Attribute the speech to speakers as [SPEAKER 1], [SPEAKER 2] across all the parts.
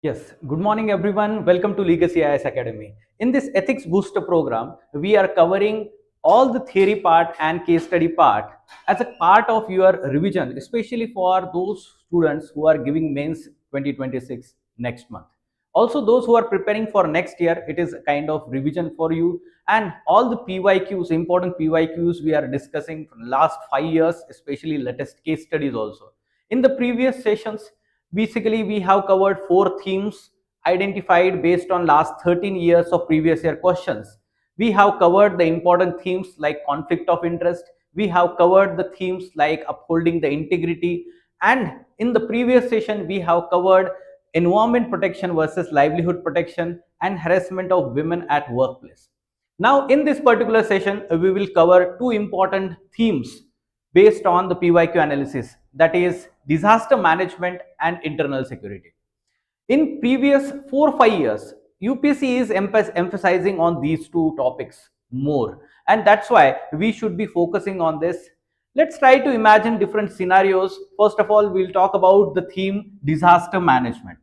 [SPEAKER 1] Yes, good morning everyone. Welcome to Legacy IS Academy. In this Ethics Booster program, we are covering all the theory part and case study part as a part of your revision, especially for those students who are giving mains 2026 next month. Also, those who are preparing for next year, it is a kind of revision for you. And all the PYQs, important PYQs we are discussing from last 5 years, especially latest case studies also. In the previous sessions, basically we have covered four themes identified based on last 13 years of previous year questions. We have covered the important themes like conflict of interest. We have covered the themes like upholding the integrity. And in the previous session, we have covered environment protection versus livelihood protection and harassment of women at workplace. Now, in this particular session, we will cover two important themes based on the PYQ analysis, that is disaster management and internal security. In previous 4 or 5 years, UPSC is emphasizing on these two topics more, and that's why we should be focusing on this. Let's try to imagine different scenarios. First of all, we'll talk about the theme disaster management.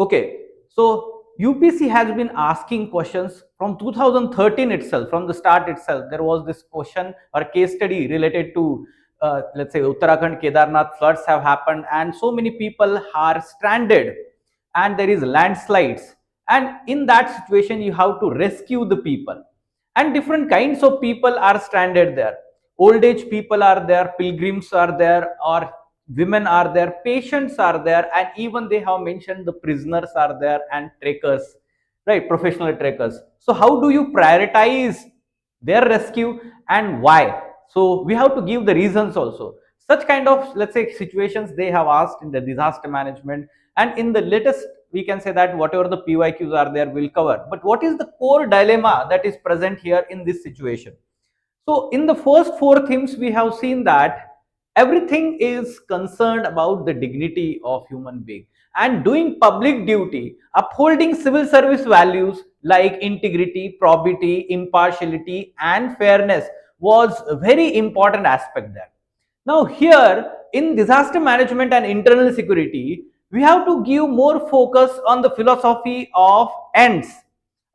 [SPEAKER 1] Okay, so UPSC has been asking questions from 2013 itself. From the start itself, there was this question or case study related to let's say Uttarakhand Kedarnath floods have happened, and so many people are stranded, and there is landslides, and in that situation you have to rescue the people, and different kinds of people are stranded there. Old age people are there, pilgrims are there, or women are there, patients are there, and even they have mentioned the prisoners are there and trekkers, right? Professional trekkers. So how do you prioritize their rescue and why? So we have to give the reasons also. Such kind of, let's say, situations they have asked in the disaster management, and in the latest we can say that whatever the PYQs are there will cover. But what is the core dilemma that is present here in this situation? So in the first four themes, we have seen that everything is concerned about the dignity of human being and doing public duty, upholding civil service values like integrity, probity, impartiality, and fairness was a very important aspect there. Now here in disaster management and internal security, we have to give more focus on the philosophy of ends,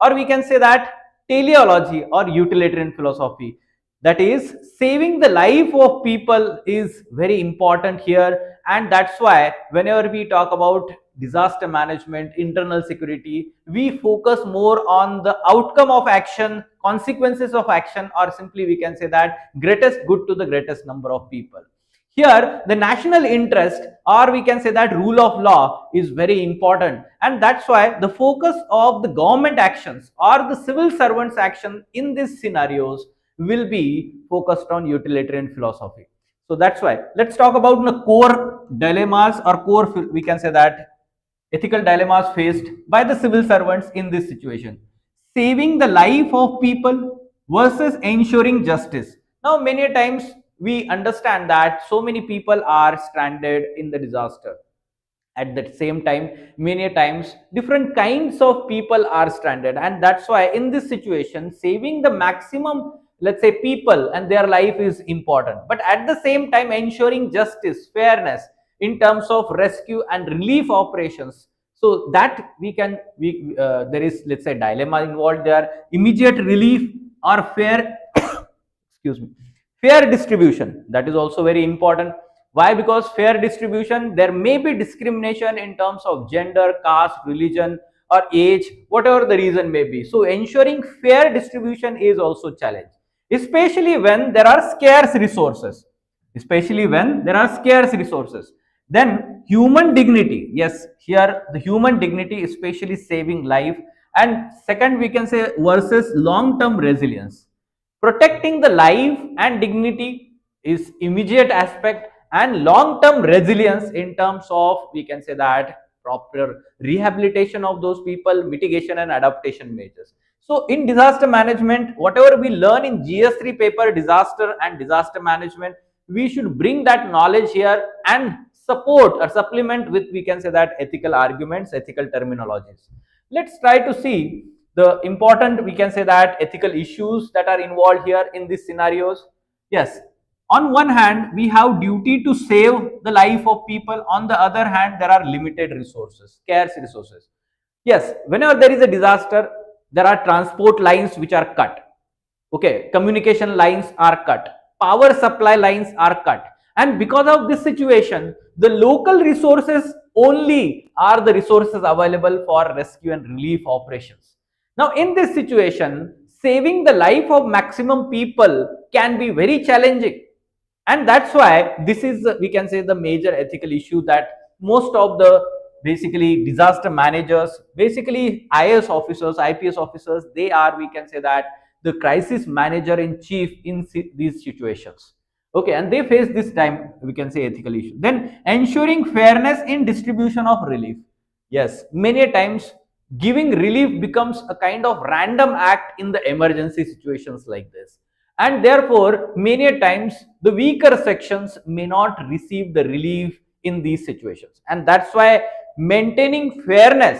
[SPEAKER 1] or we can say that teleology or utilitarian philosophy. That is, saving the life of people is very important here, and that's why whenever we talk about disaster management, internal security, we focus more on the outcome of action, consequences of action, or simply we can say that greatest good to the greatest number of people. Here the national interest, or we can say that rule of law, is very important, and that's why the focus of the government actions or the civil servants action in these scenarios will be focused on utilitarian philosophy. So that's why let's talk about the core dilemmas or core, we can say that, ethical dilemmas faced by the civil servants in this situation. Saving the life of people versus ensuring justice. Now, many times we understand that so many people are stranded in the disaster. At the same time, many times different kinds of people are stranded, and that's why in this situation, saving the maximum, let's say, people and their life is important, but at the same time ensuring justice, fairness in terms of rescue and relief operations. So that there is, let's say, dilemma involved there. Immediate relief or fair excuse me, fair distribution, that is also very important. Why? Because fair distribution, there may be discrimination in terms of gender, caste, religion, or age, whatever the reason may be. So ensuring fair distribution is also challenge, especially when there are scarce resources. Especially when there are scarce resources. Then human dignity. Yes, here the human dignity, especially saving life. And second, we can say versus long-term resilience. Protecting the life and dignity is immediate aspect, and long term resilience in terms of, we can say that, proper rehabilitation of those people, mitigation and adaptation measures. So in disaster management, whatever we learn in GS3 paper, disaster and disaster management, we should bring that knowledge here and support or supplement with, we can say that, ethical arguments, ethical terminologies. Let's try to see the important, we can say that, ethical issues that are involved here in these scenarios. Yes, On one hand, we have duty to save the life of people. On the other hand, there are limited resources, scarce resources. Yes, whenever there is a disaster, there are transport lines which are cut. Okay, communication lines are cut, power supply lines are cut, and because of this situation, the local resources only are the resources available for rescue and relief operations. Now, in this situation, saving the life of maximum people can be very challenging, and that's why this is, we can say, the major ethical issue that most of the basically disaster managers, basically IAS officers, IPS officers, they are, we can say that, the crisis manager in chief in these situations. Okay, and they face this time, we can say, ethical issue. Then ensuring fairness in distribution of relief. Yes, many times giving relief becomes a kind of random act in the emergency situations like this, and therefore many times the weaker sections may not receive the relief in these situations, and that's why maintaining fairness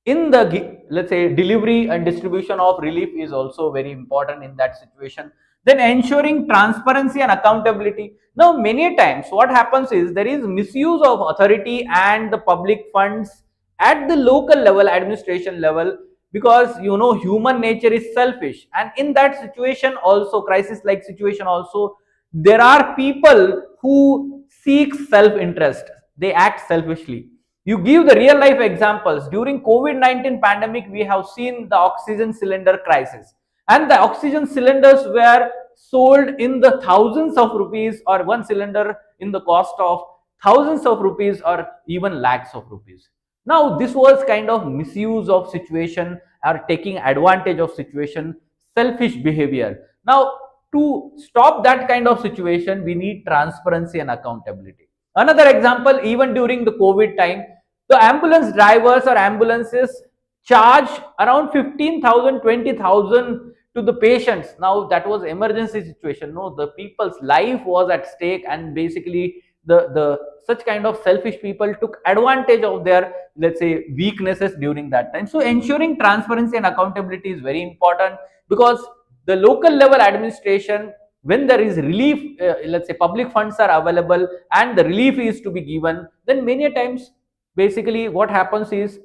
[SPEAKER 1] in the, let's say, delivery and distribution of relief is also very important in that situation. Then ensuring transparency and accountability. Now many times what happens is there is misuse of authority and the public funds at the local level, administration level, because human nature is selfish, and in that situation also, crisis like situation also, there are people who seek self interest, they act selfishly. You give the real life examples. During COVID-19 pandemic, we have seen the oxygen cylinder crisis, and the oxygen cylinders were sold in the thousands of rupees, or one cylinder in the cost of thousands of rupees or even lakhs of rupees. Now this was kind of misuse of situation or taking advantage of situation, selfish behavior. Now to stop that kind of situation, we need transparency and accountability. Another example, even during the COVID time, the ambulance drivers or ambulances charge around 15,000, 20,000 to the patients. Now that was emergency situation. No, the people's life was at stake, and basically the such kind of selfish people took advantage of their, let's say, weaknesses during that time. So ensuring transparency and accountability is very important, because the local level administration, when there is relief, let's say public funds are available and the relief is to be given, then many times basically what happens is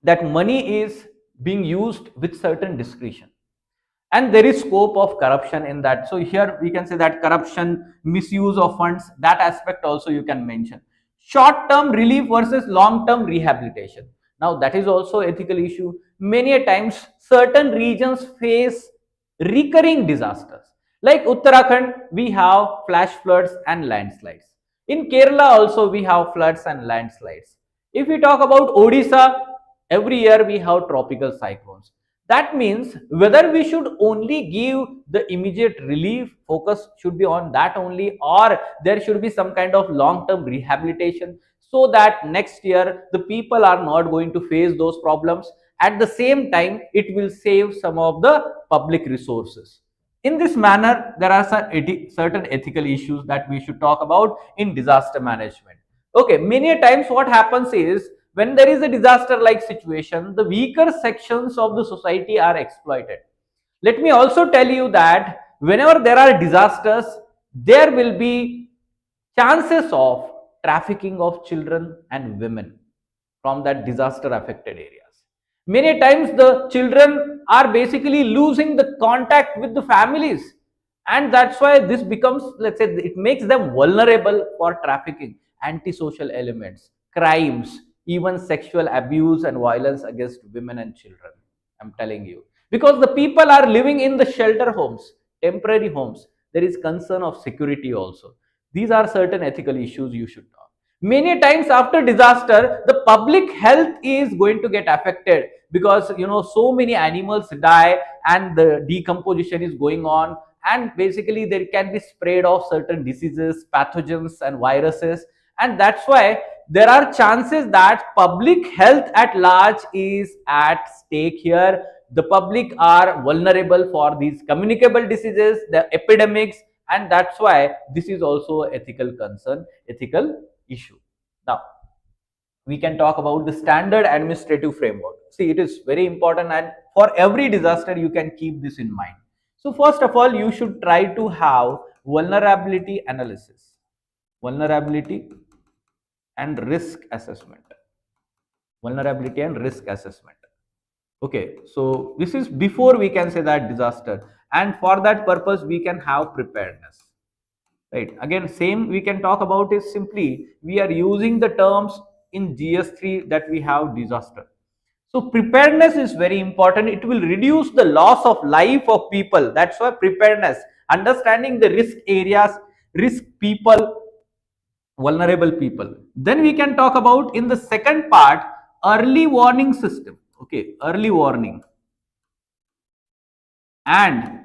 [SPEAKER 1] that money is being used with certain discretion, and there is scope of corruption in that. So here we can say that corruption, misuse of funds, that aspect also you can mention. Short term relief versus long term rehabilitation. Now that is also ethical issue. Many times certain regions face recurring disasters, like Uttarakhand we have flash floods and landslides. In Kerala also we have floods and landslides. If we talk about Odisha, every year we have tropical cyclones. That means whether we should only give the immediate relief, focus should be on that only, or there should be some kind of long term rehabilitation, so that next year the people are not going to face those problems. At the same time, it will save some of the public resources. In this manner, there are certain ethical issues that we should talk about in disaster management. Okay, many times what happens is, when there is a disaster like situation, the weaker sections of the society are exploited. Let me also tell you that whenever there are disasters, there will be chances of trafficking of children and women from that disaster affected areas. Many times the children are basically losing the contact with the families, and that's why this becomes, let's say, it makes them vulnerable for trafficking, antisocial elements, crimes, even sexual abuse and violence against women and children. I'm telling you, because the people are living in the shelter homes, temporary homes, there is concern of security also. These are certain ethical issues you should talk. Many times after disaster, the public health is going to get affected, because so many animals die and the decomposition is going on, and basically there can be spread of certain diseases, pathogens and viruses, and that's why there are chances that public health at large is at stake here. The public are vulnerable for these communicable diseases, the epidemics, and that's why this is also ethical concern, ethical issue. Now we can talk about the standard administrative framework. See, it is very important, and for every disaster you can keep this in mind. So first of all, you should try to have vulnerability analysis, vulnerability and risk assessment, vulnerability and risk assessment. Okay, so this is before we can say that disaster, and for that purpose we can have preparedness, right? Again, same we can talk about is simply we are using the terms in GS3 that we have disaster. So preparedness is very important. It will reduce the loss of life of people. That's why preparedness, understanding the risk areas, risk people, vulnerable people. Then we can talk about in the second part early warning system. Okay, early warning and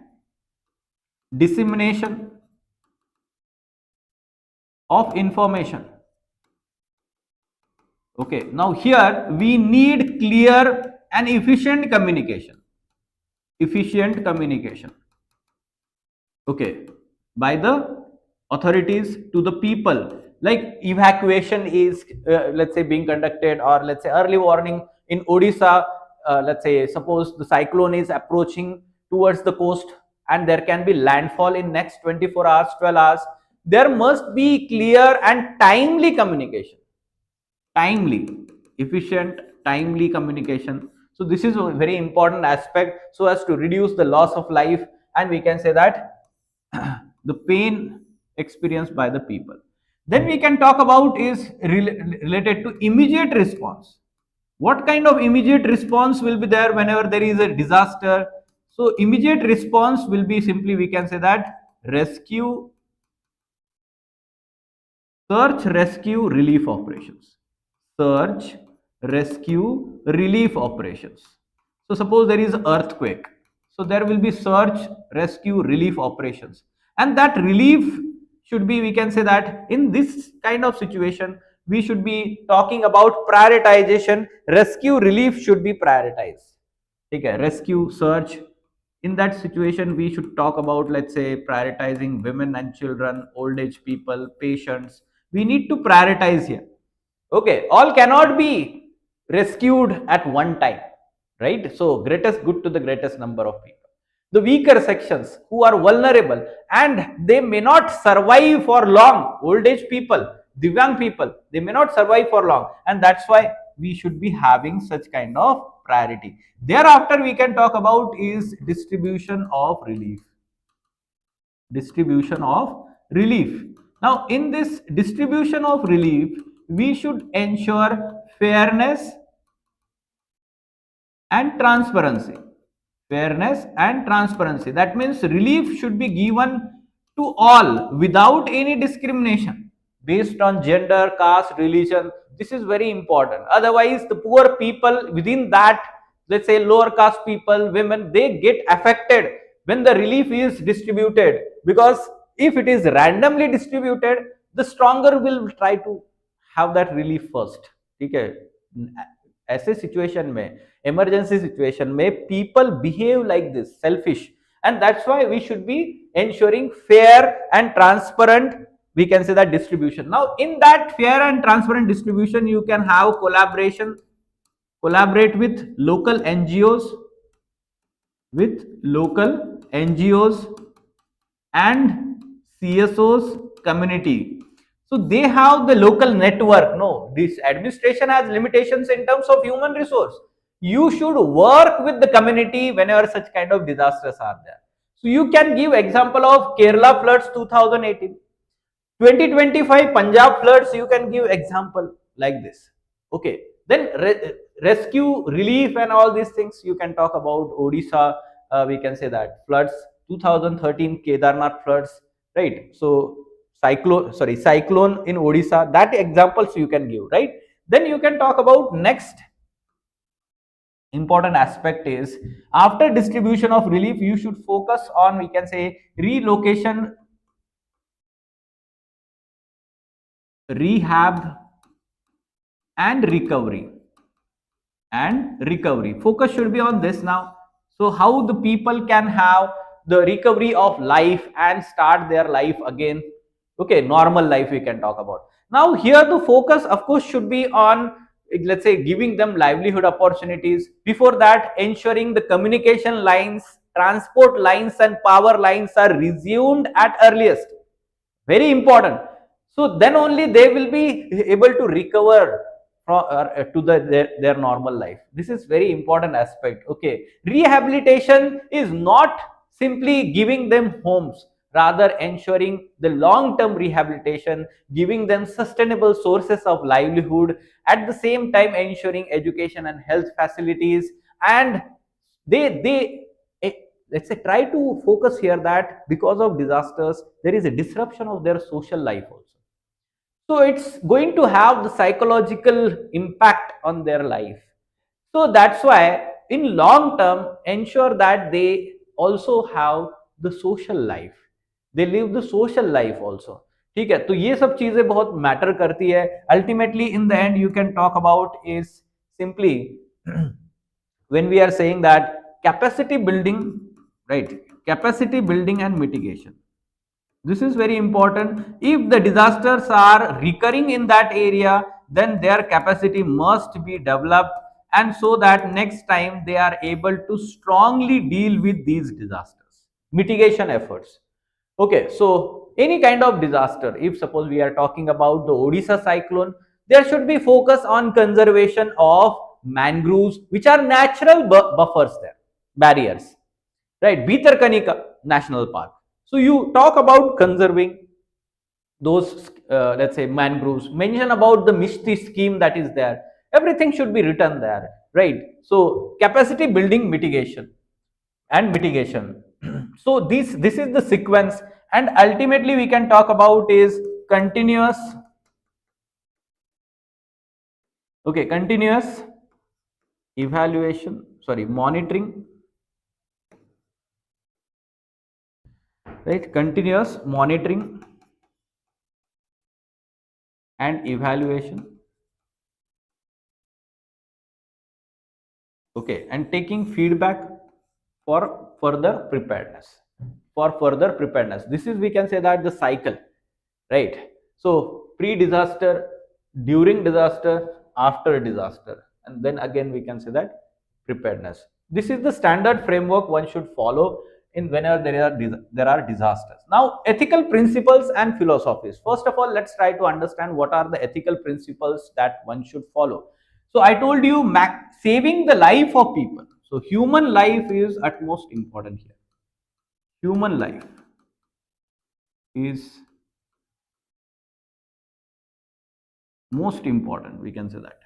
[SPEAKER 1] dissemination of information. Okay, now here we need clear and efficient communication. Efficient communication. Okay, by the authorities to the people, like evacuation is let's say being conducted, or let's say early warning in Odisha, let's say suppose the cyclone is approaching towards the coast and there can be landfall in next 24 hours, 12 hours. There must be clear and timely communication, timely, efficient, timely communication. So this is a very important aspect so as to reduce the loss of life, and we can say that the pain experienced by the people. Then we can talk about is related to immediate response. What kind of immediate response will be there whenever there is a disaster? So immediate response will be simply we can say that rescue, search, rescue, relief operations. Search, rescue, relief operations. So suppose there is earthquake. So there will be search, rescue, relief operations. And that relief should be, we can say that in this kind of situation, we should be talking about prioritization. Rescue, relief should be prioritized. Okay, rescue, search. In that situation, we should talk about, let's say, prioritizing women and children, old age people, patients. We need to prioritize here. Okay, all cannot be rescued at one time, right? So greatest good to the greatest number of people. The weaker sections who are vulnerable and they may not survive for long, old age people, divyang people, they may not survive for long, and that's why we should be having such kind of priority. Thereafter we can talk about is distribution of relief. Distribution of relief. Now in this distribution of relief, we should ensure fairness and transparency. Fairness and transparency. That means relief should be given to all without any discrimination based on gender, caste, religion. This is very important. Otherwise, the poor people within that, let's say lower caste people, women, they get affected when the relief is distributed, because if it is randomly distributed, the stronger will try to have that relief first. Okay, ऐसे situation में, emergency situation may people behave like this, selfish, and that's why we should be ensuring fair and transparent, we can say that distribution. Now in that fair and transparent distribution, you can have collaboration, collaborate with local NGOs, and CSOs community. So they have the local network. No, this administration has limitations in terms of human resource. You should work with the community whenever such kind of disasters are there. So you can give example of Kerala floods 2018, 2025 Punjab floods, you can give example like this. Okay, then rescue, relief and all these things you can talk about. Odisha, we can say that floods, 2013 Kedarnath floods, right? So cyclone in Odisha, that examples you can give, right? Then you can talk about next important aspect is after distribution of relief, you should focus on, we can say, relocation, rehab and recovery. Focus should be on this now. So how the people can have the recovery of life and start their life again. Okay, normal life we can talk about. Now here the focus of course should be on, let's say, giving them livelihood opportunities. Before that, ensuring the communication lines, transport lines and power lines are resumed at earliest. Very important. So then only they will be able to recover from, to their normal life. This is very important aspect. Okay, rehabilitation is not simply giving them homes, rather ensuring the long term rehabilitation, giving them sustainable sources of livelihood, at the same time ensuring education and health facilities. And they eh, let's say try to focus here that because of disasters there is a disruption of their social life also, so it's going to have the psychological impact on their life. So that's why in long term ensure that they also have the social life, they live the social life also. ठीक है, तो ये सब चीजें बहुत matter करती है. Ultimately in the end you can talk about is simply when we are saying that capacity building, right, capacity building and mitigation, this is very important. If the disasters are recurring in that area, then their capacity must be developed, and so that next time they are able to strongly deal with these disasters. Mitigation efforts. Okay, so any kind of disaster, if suppose we are talking about the Odisha cyclone, there should be focus on conservation of mangroves, which are natural buffers there, barriers, right? Bhitarkanika National Park. So you talk about conserving those, let's say mangroves, mention about the Mishti scheme that is there. Everything should be written there, right? So capacity building, mitigation and mitigation. So this is the sequence, and ultimately we can talk about is continuous, okay, continuous evaluation, sorry, monitoring, right? Continuous monitoring and evaluation, okay, and taking feedback for further preparedness, for further preparedness. This is, we can say that the cycle, right? So pre disaster, during disaster, after disaster, and then again we can say that preparedness. This is the standard framework one should follow in whenever there are disasters. Now ethical principles and philosophies. First of all, let's try to understand what are the ethical principles that one should follow. So I told you saving the life of people, so human life is utmost important here. Human life is most important, we can say that.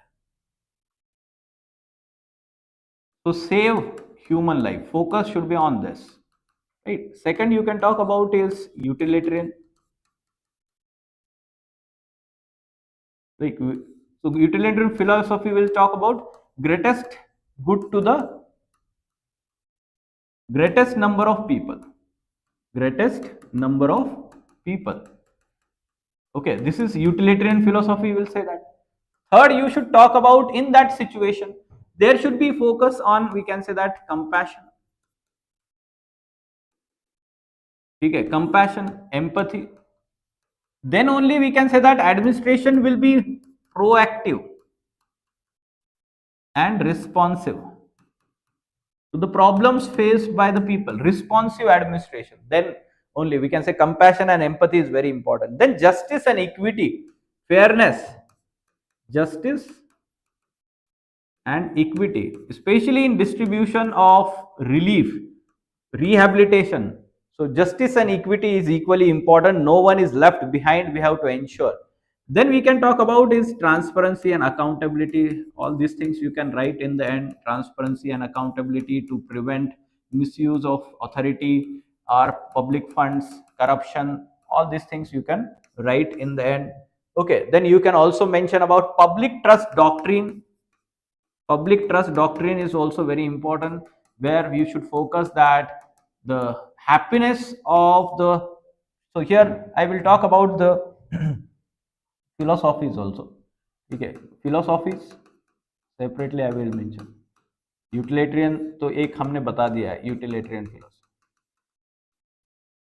[SPEAKER 1] So save human life, focus should be on this, right? Second you can talk about is utilitarian, like, so utilitarian philosophy will talk about greatest good to the greatest number of people, greatest number of people. Okay, this is utilitarian philosophy will say that. Third, you should talk about in that situation there should be focus on, we can say that, compassion. Okay, compassion, empathy. Then only we can say that administration will be proactive and responsive to the problems faced by the people. Responsive administration. Then only we can say compassion and empathy is very important. Then justice and equity, fairness, justice and equity, especially in distribution of relief, rehabilitation. So justice and equity is equally important. No one is left behind. We have to ensure. Then we can talk about is transparency and accountability. All these things you can write in the end. Transparency and accountability to prevent misuse of authority or public funds, corruption. All these things you can write in the end. Okay, then you can also mention about public trust doctrine. Public trust doctrine is also very important, where you should focus that the happiness of the, so here I will talk about the philosophies also. Okay, philosophies separately I will mention. Utilitarian तो एक हमने बता दिया है, utilitarian philosophy.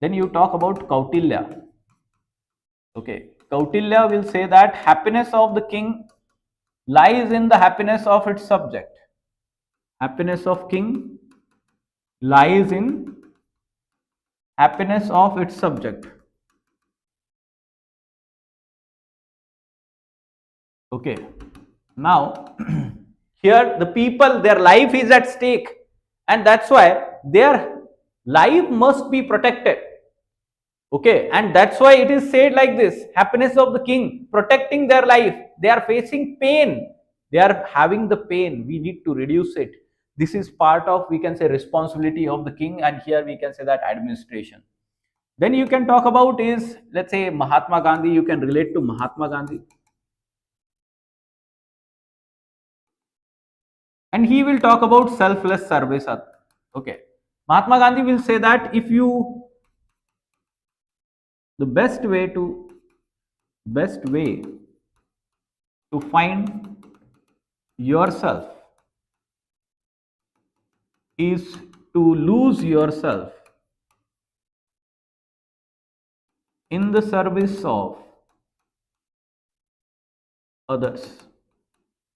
[SPEAKER 1] Then you talk about Kautilya. Okay, Kautilya will say that happiness of the king lies in the happiness of its subject. Happiness of king lies in happiness of its subject. Okay, now here the people, their life is at stake, and that's why their life must be protected. Okay, and that's why it is said like this: happiness of the king, protecting their life. They are facing pain, they are having the pain, we need to reduce it. This is part of, we can say, responsibility of the king, and here we can say that administration. Then you can talk about is, let's say, Mahatma Gandhi. You can relate to Mahatma Gandhi, and he will talk about selfless service. Okay, Mahatma Gandhi will say that if you, the best way to find yourself is to lose yourself in the service of others.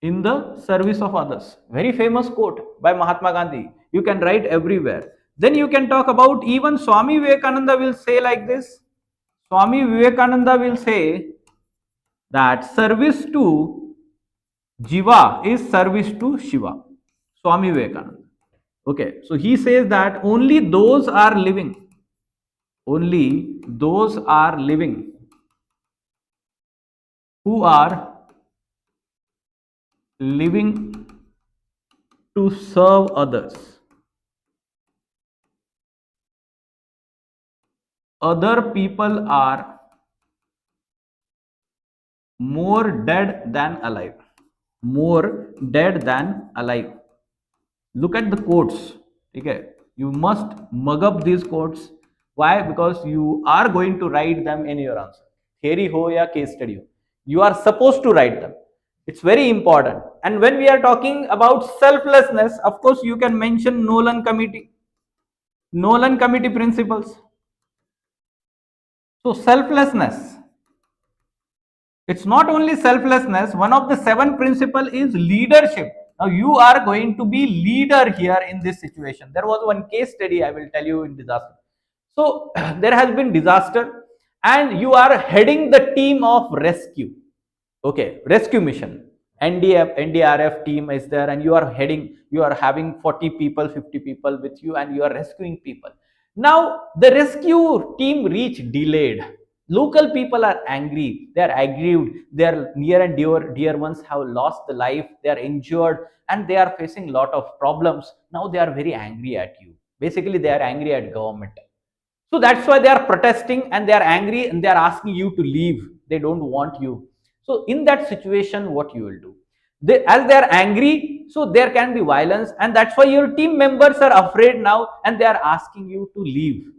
[SPEAKER 1] In the service of others, very famous quote by Mahatma Gandhi, you can write everywhere. Then you can talk about, even Swami Vivekananda will say like this. Swami Vivekananda will say that service to Jiva is service to Shiva. Swami Vivekananda. Okay, so he says that only those are living who are living to serve others. Other people are more dead than alive. More dead than alive. Look at the quotes. Okay, you must mug up these quotes. Why? Because you are going to write them in your answer. Theory ho ya case study ho, you are supposed to write them. It's very important. And when we are talking about selflessness, of course, you can mention Nolan Committee principles. So selflessness, it's not only selflessness. One of the 7 principle is leadership. Now you are going to be leader here in this situation. There was one case study I will tell you in disaster. So there has been disaster, and you are heading the team of rescue. Okay, rescue mission. NDRF team is there, and you are heading, you are having 40 people, 50 people with you, and you are rescuing people. Now the rescue team reach delayed. Local people are angry, they are aggrieved, their near and dear ones have lost the life, they are injured, and they are facing lot of problems. Now they are very angry at you. Basically they are angry at government. So that's why they are protesting, and they are angry, and they are asking you to leave. They don't want you. So in that situation, what you will do? As they are angry, so there can be violence, and that's why your team members are afraid now, and they are asking you to leave.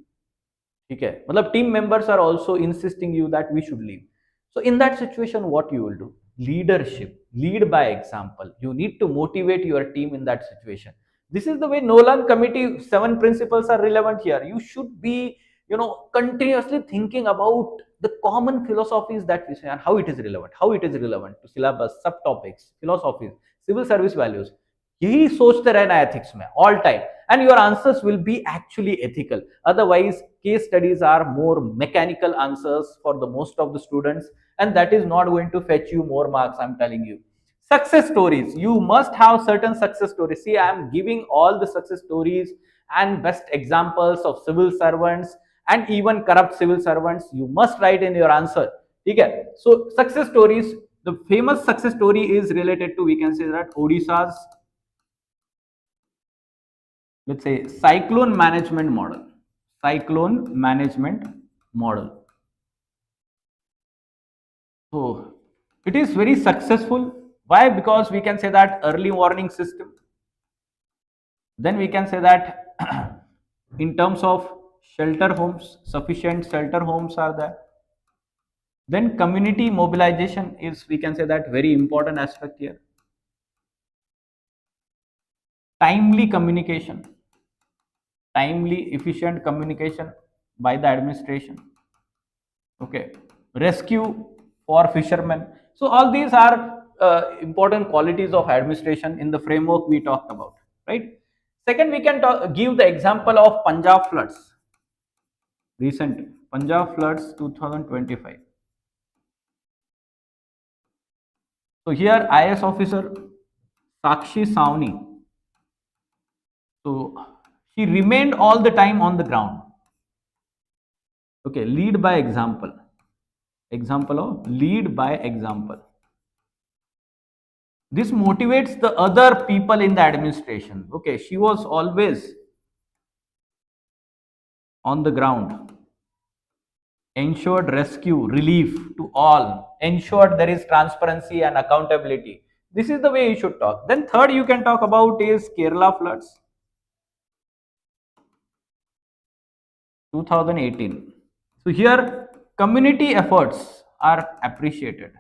[SPEAKER 1] Okay, matlab team members are also insisting you that we should leave. So in that situation, what you will do? Leadership, lead by example. You need to motivate your team in that situation. This is the way Nolan Committee 7 principles are relevant here. You should be, continuously thinking about the common philosophies that we say, and how it is relevant to syllabus, subtopics, philosophies, civil service values. यही सोचते रहना ethics में all time, and your answers will be actually ethical. Otherwise case studies are more mechanical answers for the most of the students, and that is not going to fetch you more marks, I'm telling you. Success stories, you must have certain success stories. See, I am giving all the success stories and best examples of civil servants and even corrupt civil servants. You must write in your answer. Okay, so success stories, the famous success story is related to, we can say that, Odisha's, let's say, cyclone management model. So it is very successful. Why? Because we can say that early warning system. Then we can say that in terms of shelter homes, sufficient shelter homes are there. Then community mobilization is, we can say that, very important aspect here. Timely communication, timely efficient communication by the administration. Okay, rescue for fishermen. So all these are important qualities of administration in the framework we talked about, right? Second, we can give the example of Punjab floods, recent Punjab floods 2025. So here IS officer Sakshi Sauni, so she remained all the time on the ground. Okay, lead by example. Example of lead by example. This motivates the other people in the administration. Okay, she was always on the ground, ensured rescue, relief to all, ensured there is transparency and accountability. This is the way you should talk. Then third you can talk about is Kerala floods 2018. So here community efforts are appreciated,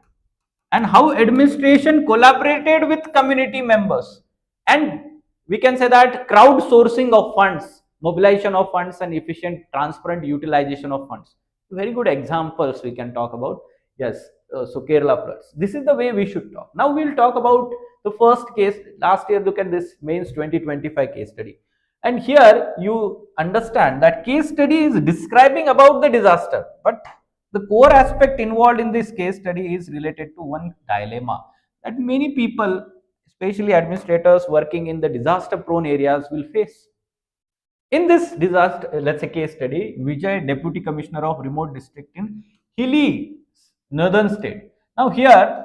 [SPEAKER 1] and how administration collaborated with community members, and we can say that crowdsourcing of funds, mobilization of funds, and efficient transparent utilization of funds. Very good examples we can talk about. Yes, so Kerala floods, this is the way we should talk. Now we'll talk about the first case. Last year, look at this Mains 2025 case study, and here you understand that case study is describing about the disaster, but the core aspect involved in this case study is related to one dilemma that many people, especially administrators working in the disaster prone areas, will face. In this disaster, let's say case study, Vijay, Deputy Commissioner of Remote District in hilly northern state. Now here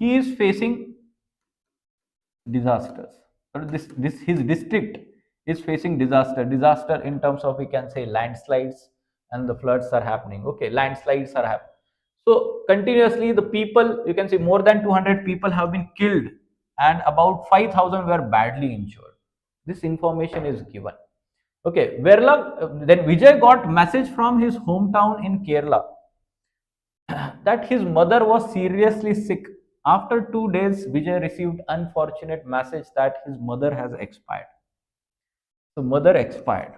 [SPEAKER 1] he is facing disasters. This his district is facing disaster in terms of, we can say, landslides, and the floods are happening. Okay, landslides are happening. So continuously the people, you can see more than 200 people have been killed and about 5,000 were badly injured. This information is given. Okay, then Vijay got message from his hometown in Kerala that his mother was seriously sick. After 2 days, Vijay received unfortunate message that his mother has expired. So mother expired.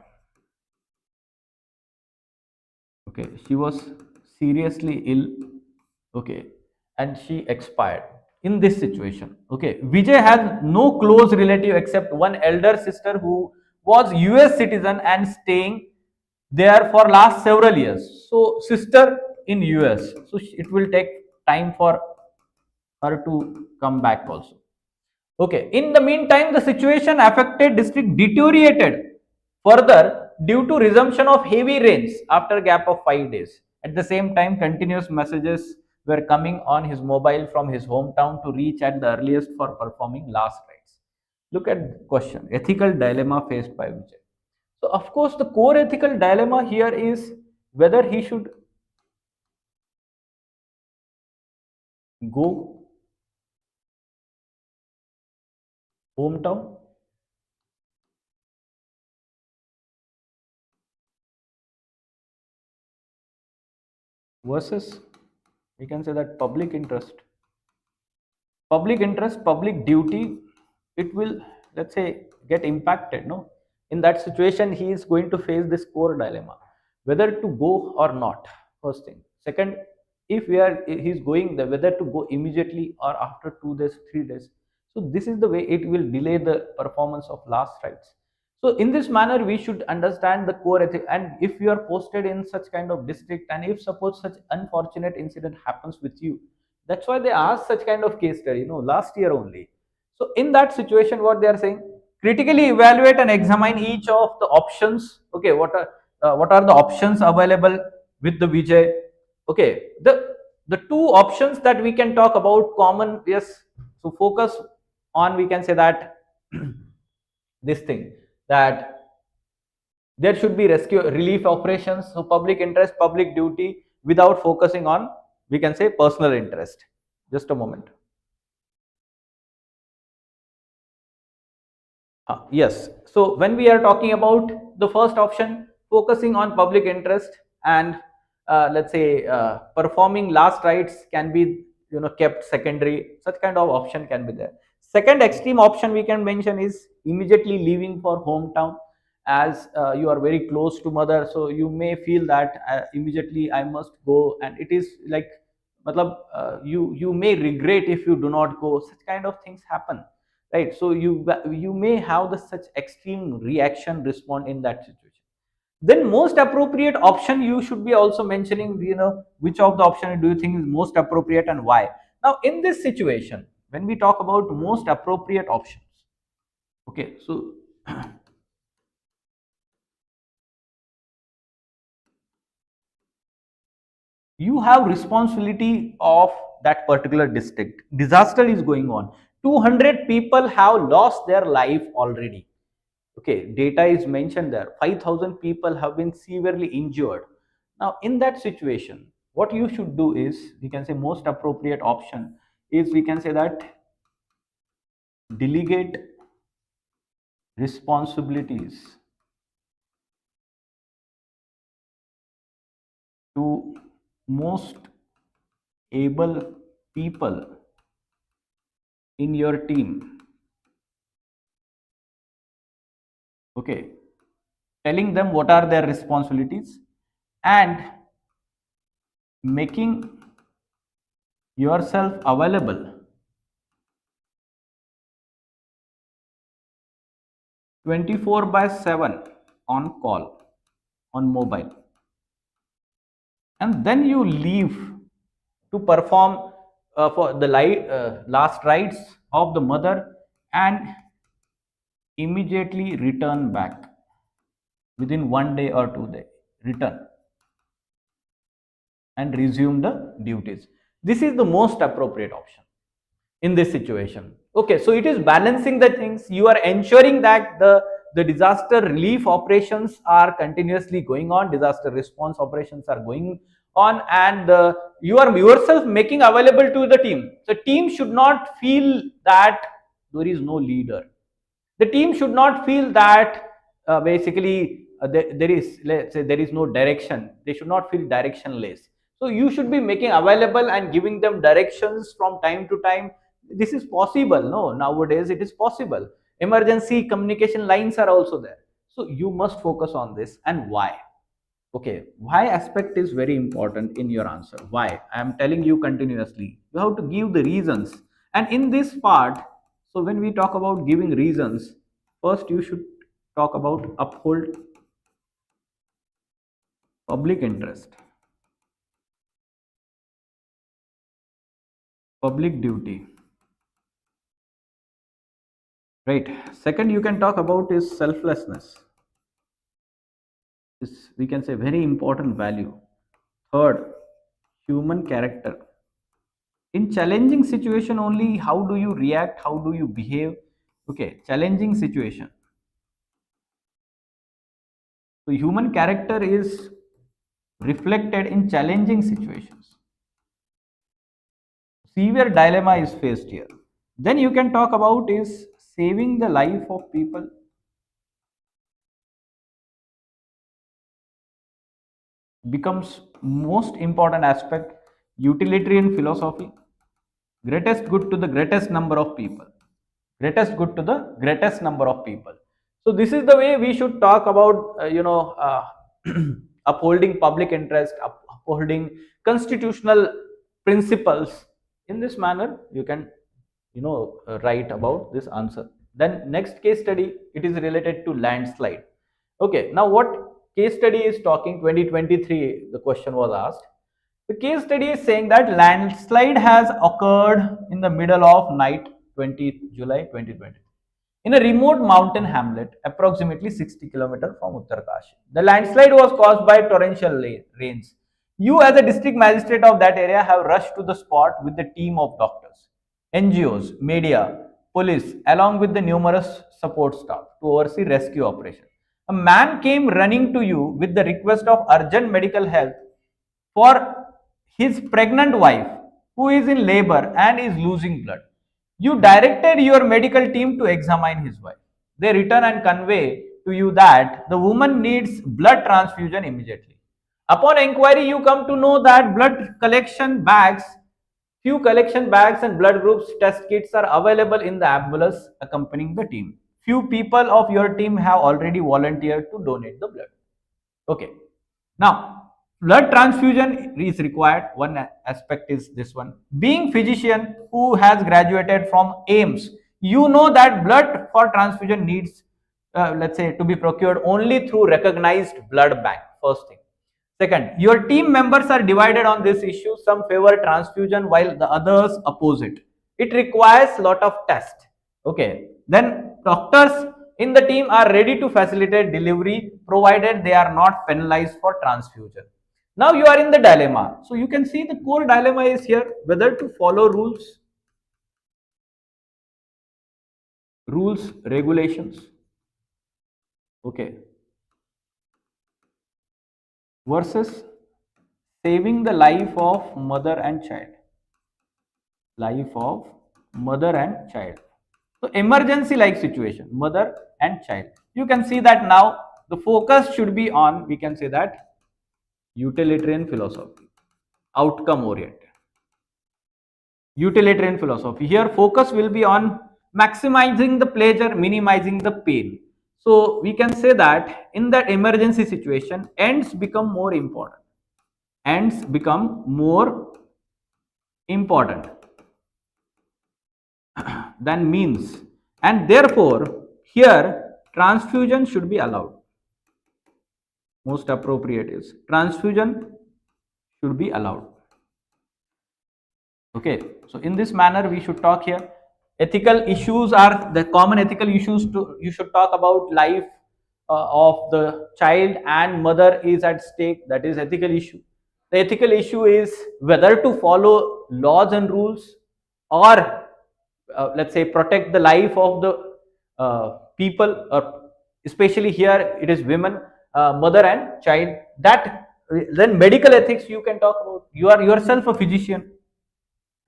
[SPEAKER 1] Okay, she was seriously ill. Okay, and she expired. In this situation, okay, Vijay has no close relative except one elder sister who was US citizen and staying there for last several years. So sister in US, so it will take time for her to come back also. Okay, in the meantime, the situation affected district deteriorated further due to resumption of heavy rains after a gap of 5 days. At the same time, continuous messages were coming on his mobile from his hometown to reach at the earliest for performing last rites. Look at the question, ethical dilemma faced by Vijay. So, of course, the core ethical dilemma here is whether he should go hometown versus, we can say that, public duty, it will, let's say, get impacted. No, in that situation he is going to face this core dilemma whether to go or not. First thing. Second, if he's going there, whether to go immediately or after 2 days, 3 days. So this is the way it will delay the performance of last rites. So in this manner we should understand the core ethic. And if you are posted in such kind of district, and if suppose such unfortunate incident happens with you, that's why they ask such kind of case study, last year only. So in that situation, what they are saying, critically evaluate and examine each of the options. Okay, what are the options available with the Vijay? Okay, the two options that we can talk about common, yes. So focus on, we can say that, this thing, that there should be rescue relief operations, so public interest, public duty, without focusing on, we can say, personal interest. Just a moment. Yes. So when we are talking about the first option, focusing on public interest and, let's say, performing last rites can be, kept secondary. Such kind of option can be there. Second extreme option we can mention is immediately leaving for hometown, as you are very close to mother, so you may feel that immediately I must go, and it is like, matlab, you may regret if you do not go. Such kind of things happen. right? So you may have the such extreme reaction respond in that situation. Then most appropriate option you should be also mentioning, which of the option do you think is most appropriate and why. Now in this situation, when we talk about most appropriate options, okay, so you have responsibility of that particular district. Disaster is going on, 200 people have lost their life already. Okay, data is mentioned there, 5,000 people have been severely injured. Now in that situation, what you should do is, we can say most appropriate option is, we can say that delegate responsibilities to most able people in your team. Okay, telling them what are their responsibilities and making yourself available 24 by 7 on call on mobile, and then you leave to perform for the last rites of the mother, and immediately return back within 1 day or 2 day, return and resume the duties. This is the most appropriate option in this situation. Okay, so it is balancing the things. You are ensuring that the disaster relief operations are continuously going on, disaster response operations are going on, and you are yourself making available to the team. The team should not feel that there is no leader. The team should not feel that basically there is, let's say, there is no direction. They should not feel directionless. So you should be making available and giving them directions from time to time. This is possible, no, nowadays it is possible. Emergency communication lines are also there. So you must focus on this. And why? Okay, why aspect is very important in your answer. Why? I am telling you continuously, you have to give the reasons. And in this part, so when we talk about giving reasons, first you should talk about uphold public interest, public duty, right? Second, you can talk about is selflessness, is, we can say, very important value. Third, human character. In challenging situation only, how do you react, how do you behave? Okay, challenging situation, so human character is reflected in challenging situations. Severe dilemma is faced here. Then you can talk about is saving the life of people becomes most important aspect. Utilitarian philosophy, greatest good to the greatest number of people, greatest good to the greatest number of people. So this is the way we should talk about upholding public interest, upholding constitutional principles. In this manner you can write about this answer. Then next case study, it is related to landslide. Okay, now what case study is talking, 2023 the question was asked. The case study is saying that landslide has occurred in the middle of night, 20th July 2020, in a remote mountain hamlet approximately 60 kilometers from Uttarkashi. The landslide was caused by torrential rains. You, as a district magistrate of that area, have rushed to the spot with the team of doctors, NGOs, media, police, along with the numerous support staff to oversee rescue operation. A man came running to you with the request of urgent medical help for his pregnant wife who is in labor and is losing blood. You directed your medical team to examine his wife. They return and convey to you that the woman needs blood transfusion immediately. Upon inquiry, you come to know that few collection bags and blood groups test kits are available in the ambulance accompanying the team. Few people of your team have already volunteered to donate the blood. Okay. Now, blood transfusion is required. One aspect is this one. Being physician who has graduated from AIMS, You know that blood for transfusion needs, let's say, to be procured only through recognized blood bank. First thing. Second, your team members are divided on this issue. Some favor transfusion while the others oppose it. It requires lot of test. Okay. Then doctors in the team are ready to facilitate delivery provided they are not penalized for transfusion. Now you are in the dilemma. So you can see the core dilemma is here whether to follow rules, regulations, okay, versus saving the life of mother and child. Life of mother and child. So emergency like situation, mother and child. You can see that now the focus should be on, we can say that, utilitarian philosophy, outcome oriented. Utilitarian philosophy. Here focus will be on maximizing the pleasure, minimizing the pain. So we can say that in that emergency situation, ends become more important. Ends become more important than means, and therefore here transfusion should be allowed. Most appropriate is transfusion should be allowed. Okay, so in this manner we should talk here. Ethical issues are the common ethical issues to you should talk about. Life of the child and mother is at stake, that is ethical issue. The ethical issue is whether to follow laws and rules, or let's say protect the life of the people, or especially here it is women, mother and child. That then medical ethics you can talk about. You are yourself a physician,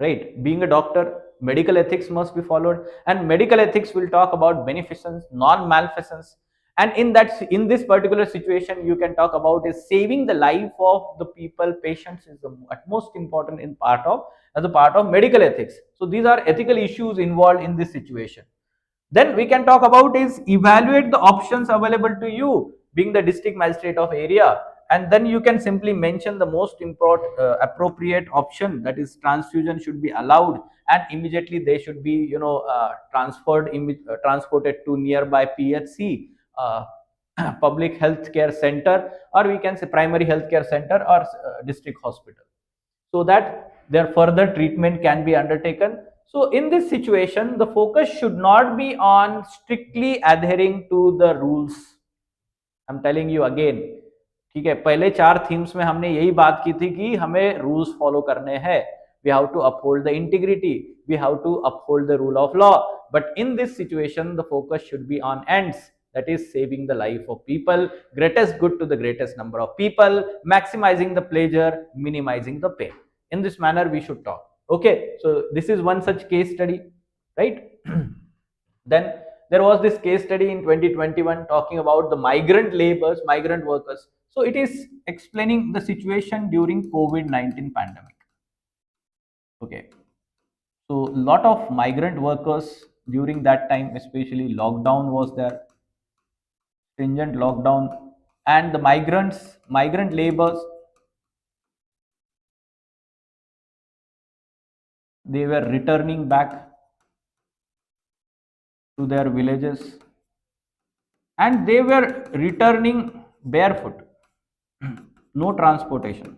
[SPEAKER 1] right? Being a doctor, medical ethics must be followed, and medical ethics will talk about beneficence, non-malfeasance. And in this particular situation you can talk about is saving the life of the people, patients is the utmost important in part of, as a part of medical ethics. So these are ethical issues involved in this situation. Then we can talk about is evaluate the options available to you, being the district magistrate of area, and then you can simply mention the most important appropriate option, that is transfusion should be allowed, and immediately they should be transported to nearby PHC, public health care center, or we can say primary health care center, or district hospital, so that their further treatment can be undertaken. So in this situation the focus should not be on strictly adhering to the rules. I am telling you again, ठीक है, पहले चार themes में हमने यही बात की थी कि हमें रूल्स फॉलो करने हैं. We have to uphold the integrity, we have to uphold the rule of law, but in this situation the focus should be on ends, that is saving the life of people, greatest good to the greatest number of people, maximizing the pleasure, minimizing the pain. In this manner we should talk. Okay, so this is one such case study, right? Then there was this case study in 2021 talking about the migrant laborers, migrant workers. So it is explaining the situation during COVID-19 pandemic. Okay, so lot of migrant workers during that time, especially lockdown was there, stringent lockdown, and the migrant laborers, they were returning back to their villages, and they were returning barefoot. No transportation,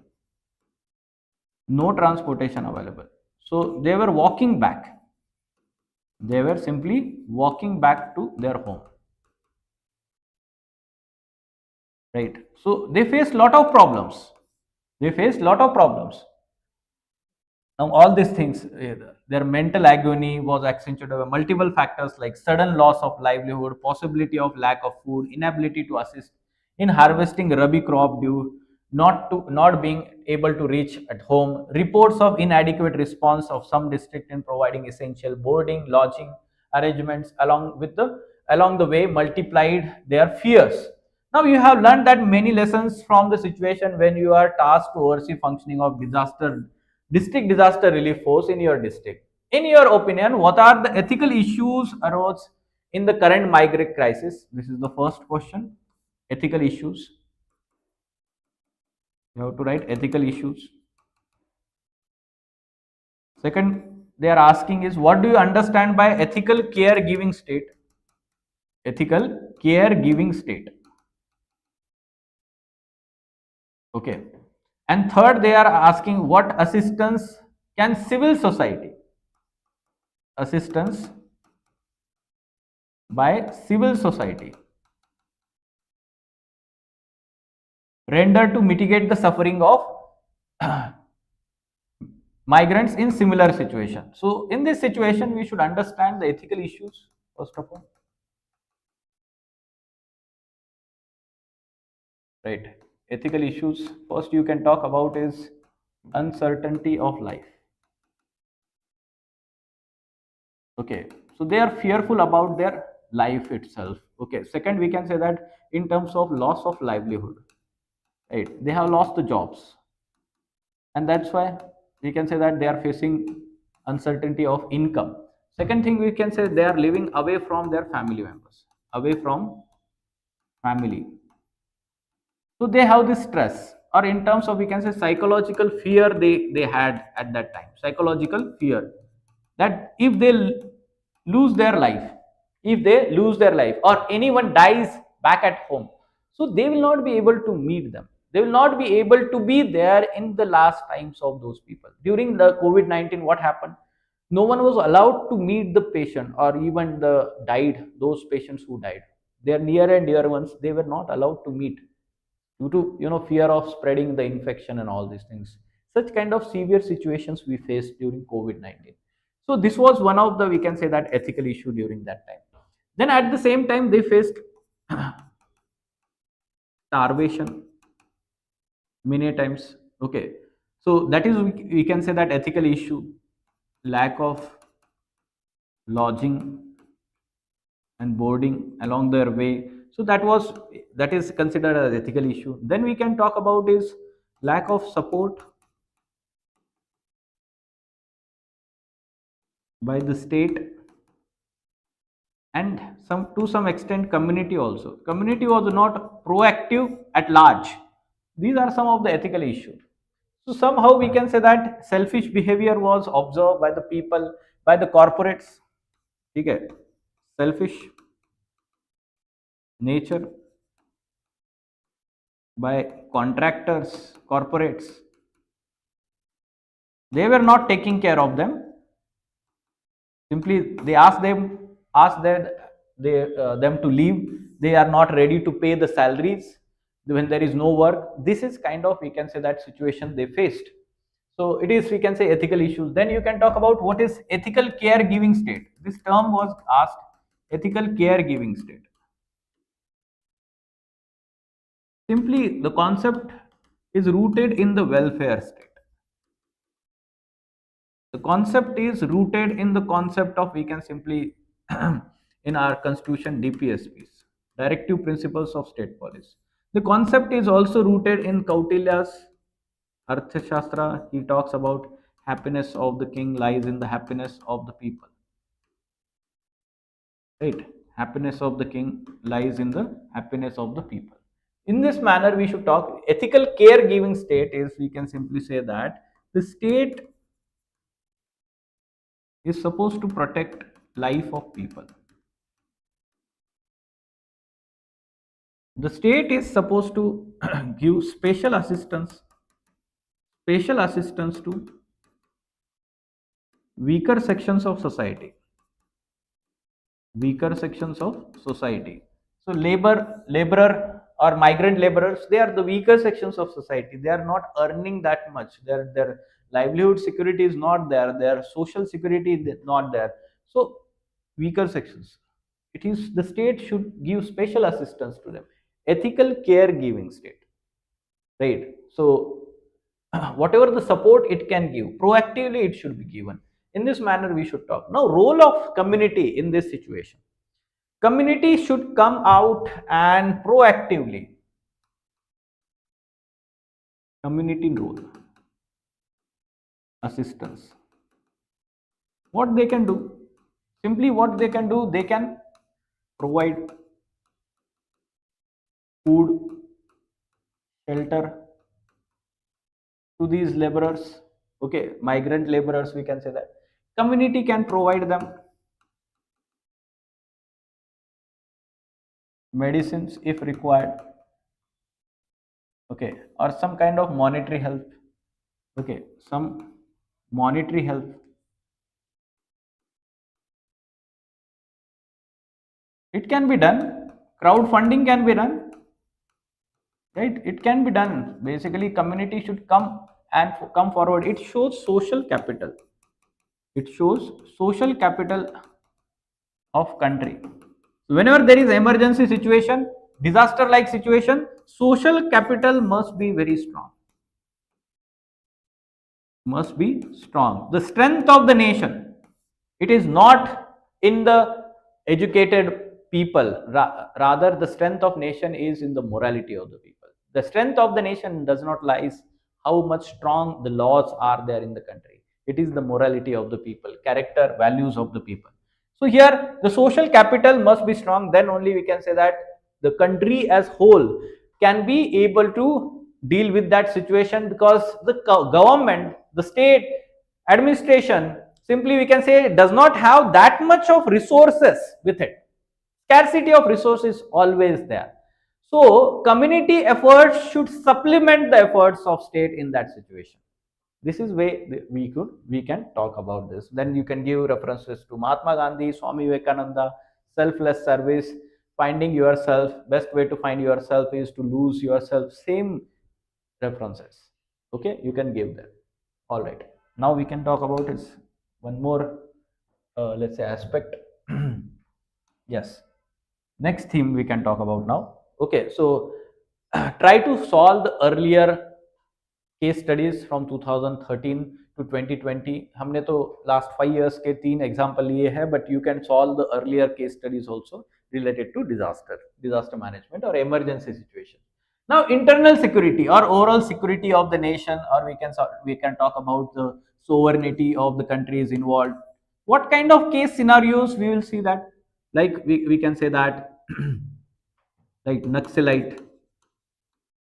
[SPEAKER 1] no transportation available, so they were walking back, they were simply walking back to their home, right? So they faced lot of problems, they faced lot of problems. Now all these things, their mental agony was accentuated by multiple factors like sudden loss of livelihood, possibility of lack of food, inability to assist in harvesting rabi crop due not being able to reach at home, reports of inadequate response of some district in providing essential boarding, lodging arrangements along the way multiplied their fears. Now you have learned that many lessons from the situation when you are tasked to oversee functioning of district disaster relief force in your district. In your opinion, what are the ethical issues arose in the current migrant crisis? This is the first question. Ethical issues. You have to write ethical issues. Second, they are asking is, what do you understand by ethical caregiving state? Ethical caregiving state. Okay. And third, they are asking, what assistance can civil society, assistance by civil society, render to mitigate the suffering of migrants in similar situation. So in this situation, we should understand the ethical issues first of all, right? Ethical issues first you can talk about is uncertainty of life. Okay, so they are fearful about their life itself. Okay, second we can say that in terms of loss of livelihood, right? They have lost the jobs, and that's why we can say that they are facing uncertainty of income. Second thing, we can say they are living away from their family members, away from family. So they have this stress, or in terms of we can say psychological fear, they had at that time, psychological fear that if they lose their life, if they lose their life or anyone dies back at home, so they will not be able to meet them, they will not be able to be there in the last times of those people. During the COVID-19, what happened, no one was allowed to meet the patient or even the died, those patients who died, their near and dear ones, they were not allowed to meet due to fear of spreading the infection and all these things. Such kind of severe situations we faced during COVID-19. So this was one of the, we can say that, ethical issue during that time. Then at the same time they faced starvation many times. Okay, so that is, we can say that ethical issue, lack of lodging and boarding along their way. So that is considered as ethical issue. Then we can talk about is lack of support by the state, and some, to some extent, community also. Community was not proactive at large. These are some of the ethical issues. So somehow we can say that selfish behavior was observed by the people, by the corporates. Okay, selfish nature by contractors, corporates. They were not taking care of them. Simply they ask them to leave. They are not ready to pay the salaries when there is no work. This is kind of, we can say that, situation they faced. So it is, we can say, ethical issues. Then you can talk about what is ethical caregiving state. This term was asked, ethical caregiving state. Simply the concept is rooted in the welfare state. The concept is rooted in the concept of, we can simply in our constitution, DPSPs, directive principles of state policy. The concept is also rooted in Kautilya's Arthashastra. He talks about happiness of the king lies in the happiness of the people, right? Happiness of the king lies in the happiness of the people. In this manner we should talk. Ethical caregiving state is, we can simply say that the state is supposed to protect life of people. The state is supposed to give special assistance to weaker sections of society, weaker sections of society. So laborer or migrant laborers, they are the weaker sections of society. They are not earning that much, their livelihood security is not there, their social security is not there. So weaker sections, it is the state should give special assistance to them. Ethical caregiving state, right? So whatever the support it can give proactively, it should be given. In this manner we should talk. Now, role of community in this situation. Community should come out and proactively, community role, assistance. What they can do, simply what they can do, they can provide food, shelter to these laborers. Okay, migrant laborers, we can say that. Community can provide them medicines if required, okay, or some kind of monetary help, okay, some monetary help. It can be done. Crowdfunding can be done, right? It can be done. Basically, community should come and come forward. It shows social capital. It shows social capital of country. Whenever there is emergency situation, disaster like situation, social capital must be very strong. Must be strong. The strength of the nation, it is not in the educated people, rather the strength of nation is in the morality of the people. The strength of the nation does not lies how much strong the laws are there in the country. It is the morality of the people, character, values of the people. So here the social capital must be strong, then only we can say that the country as whole can be able to deal with that situation, because the government, the state administration, simply we can say, does not have that much of resources with it. Scarcity of resources always there. So community efforts should supplement the efforts of state in that situation. This is way we can talk about this. Then you can give references to Mahatma Gandhi, Swami Vivekananda, selfless service, finding yourself. Best way to find yourself is to lose yourself. Same references. Okay, you can give them. All right. Now we can talk about is one more, let's say, aspect. Yes. Next theme we can talk about now. Okay, so try to solve the earlier case studies from 2013 to 2020. हमने तो last 5 years के 3 example लिए हैं, but you can solve the earlier case studies also related to disaster management or emergency situation. Now internal security or overall security of the nation, or we can talk about the sovereignty of the countries involved. What kind of case scenarios we will see that, like we can say that like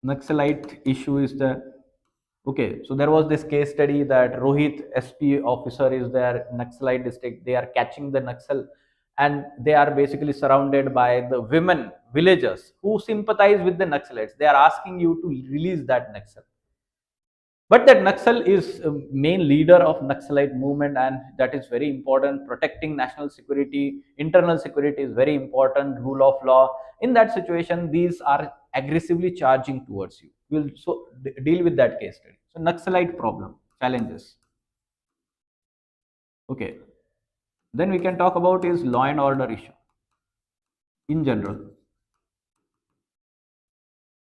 [SPEAKER 1] Naxalite issue is the, okay, so there was this case study that Rohit SP officer is there, Naxalite district. They are catching the Naxal, and they are basically surrounded by the women villagers who sympathize with the Naxalites. They are asking you to release that Naxal. But that Naxal is a main leader of Naxalite movement, and that is very important. Protecting national security, internal security is very important. Rule of law. In that situation, these are aggressively charging towards you. We'll deal with that case study. So Naxalite problem, challenges. Okay. Then we can talk about is law and order issue in general.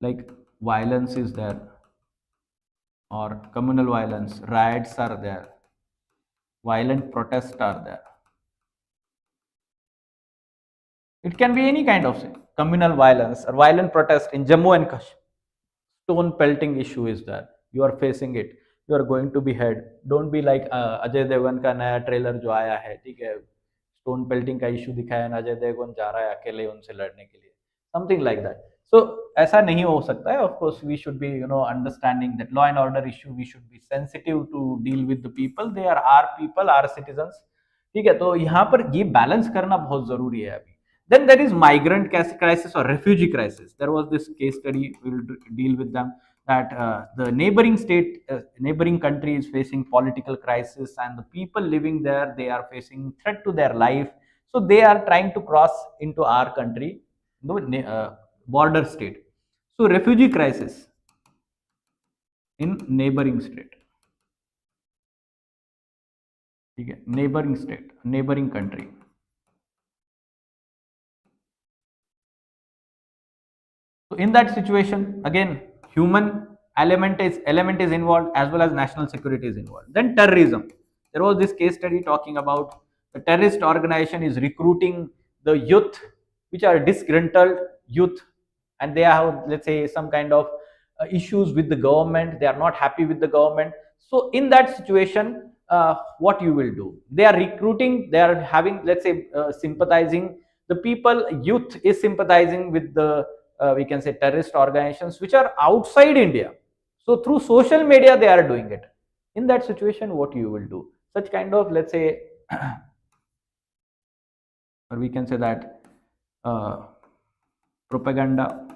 [SPEAKER 1] Like violence is there, or communal violence, riots are there, violent protests are there. It can be any kind of communal violence or violent protest in Jammu and Kashmir. Stone pelting issue is there. You are facing it. You are going to be head. Don't be like Ajay Devgan का नया trailer जो आया है, ठीक है, stone pelting का issue दिखाया ना, अजय देवगन जा रहा है अकेले उनसे लड़ने के लिए, समथिंग लाइक दैट. So ऐसा नहीं हो सकता है. Of course we should be understanding that law and order issue, we should be sensitive to deal with the people. They are our people, our citizens. ठीक है, तो यहाँ पर ये बैलेंस करना बहुत जरूरी है अभी. Then there is migrant crisis or refugee crisis. There was this case study, we will deal with them, that the neighboring country is facing political crisis, and the people living there, they are facing threat to their life. So they are trying to cross into our country, border state. So refugee crisis in neighboring state. Okay, neighboring state, neighboring country. So in that situation, again, human element is involved, as well as national security is involved. Then terrorism. There was this case study talking about the terrorist organization is recruiting the youth, which are disgruntled youth, and they have, let's say, some kind of issues with the government. They are not happy with the government. So in that situation, what you will do? They are recruiting. They are having, let's say, sympathizing. The people, youth is sympathizing with the we can say terrorist organizations which are outside India. So through social media they are doing it. In that situation, what you will do? such kind of, let's say, or we can say that propaganda,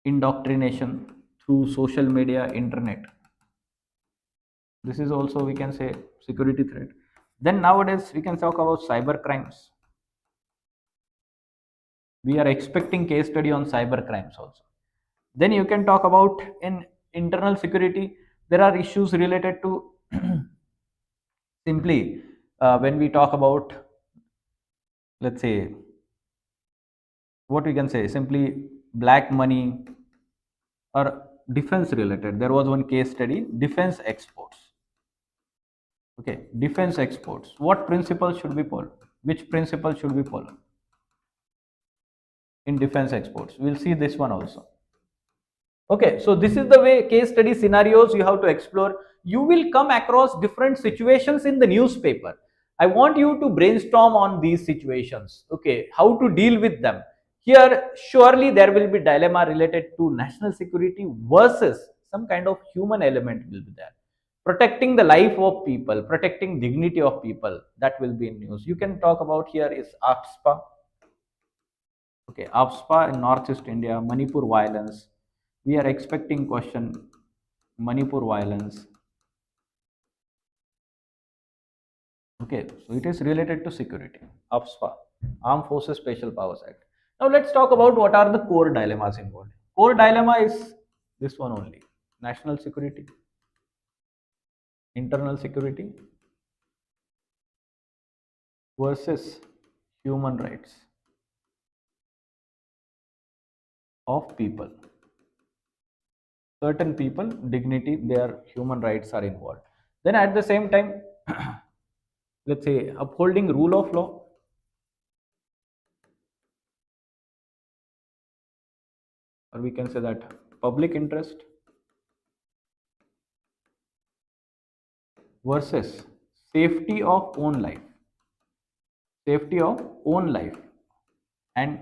[SPEAKER 1] indoctrination through social media, internet. This is also, we can say, security threat. Then nowadays we can talk about cyber crimes. We are expecting case study on cyber crimes also. Then you can talk about in internal security. There are issues related to simply when we talk about, let's say, what we can say, simply black money or defense related. There was one case study, defense exports. Okay, defense exports. What principle should we follow? Which principle should we follow in defense exports? We'll see this one also. Okay, so this is the way case study scenarios you have to explore. You will come across different situations in the newspaper. I want you to brainstorm on these situations. Okay, how to deal with them. Here, surely there will be dilemma related to national security versus some kind of human element will be there. Protecting the life of people, protecting dignity of people, that will be in news. You can talk about here is AFSPA. Okay, AFSPA in Northeast India, Manipur violence. We are expecting question, Manipur violence. Okay, so it is related to security. AFSPA, Armed Forces Special Powers Act. Now let's talk about what are the core dilemmas involved. Core dilemma is this one only: national security, internal security versus human rights of people. Certain people, dignity, their human rights are involved. Then at the same time, let's say upholding rule of law, or we can say that public interest versus safety of own life, safety of own life and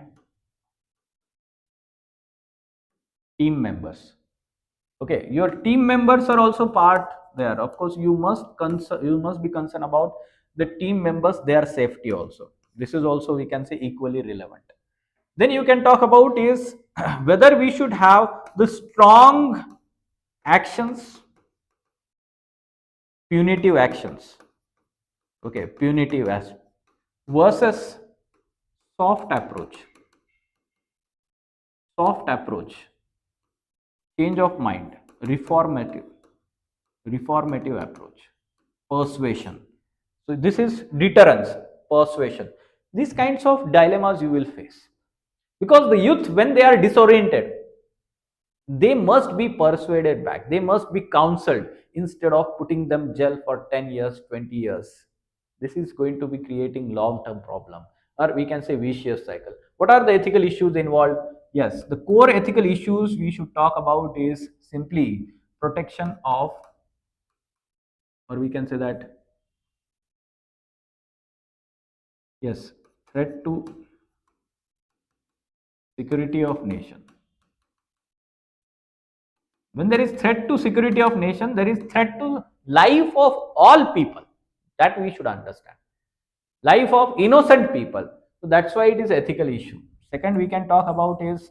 [SPEAKER 1] team members. Okay, your team members are also part there. Of course, you must be concerned about the team members, their safety also. This is also, we can say, equally relevant. Then you can talk about is whether we should have the strong actions, punitive actions. Okay, punitive as versus soft approach, soft approach, change of mind, reformative, reformative approach, persuasion. So this is deterrence, persuasion. These kinds of dilemmas you will face because the youth, when they are disoriented, they must be persuaded back, they must be counseled instead of putting them jail for 10 years, 20 years. This is going to be creating long term problem, or we can say vicious cycle. What are the ethical issues involved? Yes, the core ethical issues we should talk about is simply protection of, or we can say that, yes, threat to security of nation. When there is threat to security of nation, there is threat to life of all people. That we should understand, life of innocent people. So that's why it is ethical issue. Second we can talk about is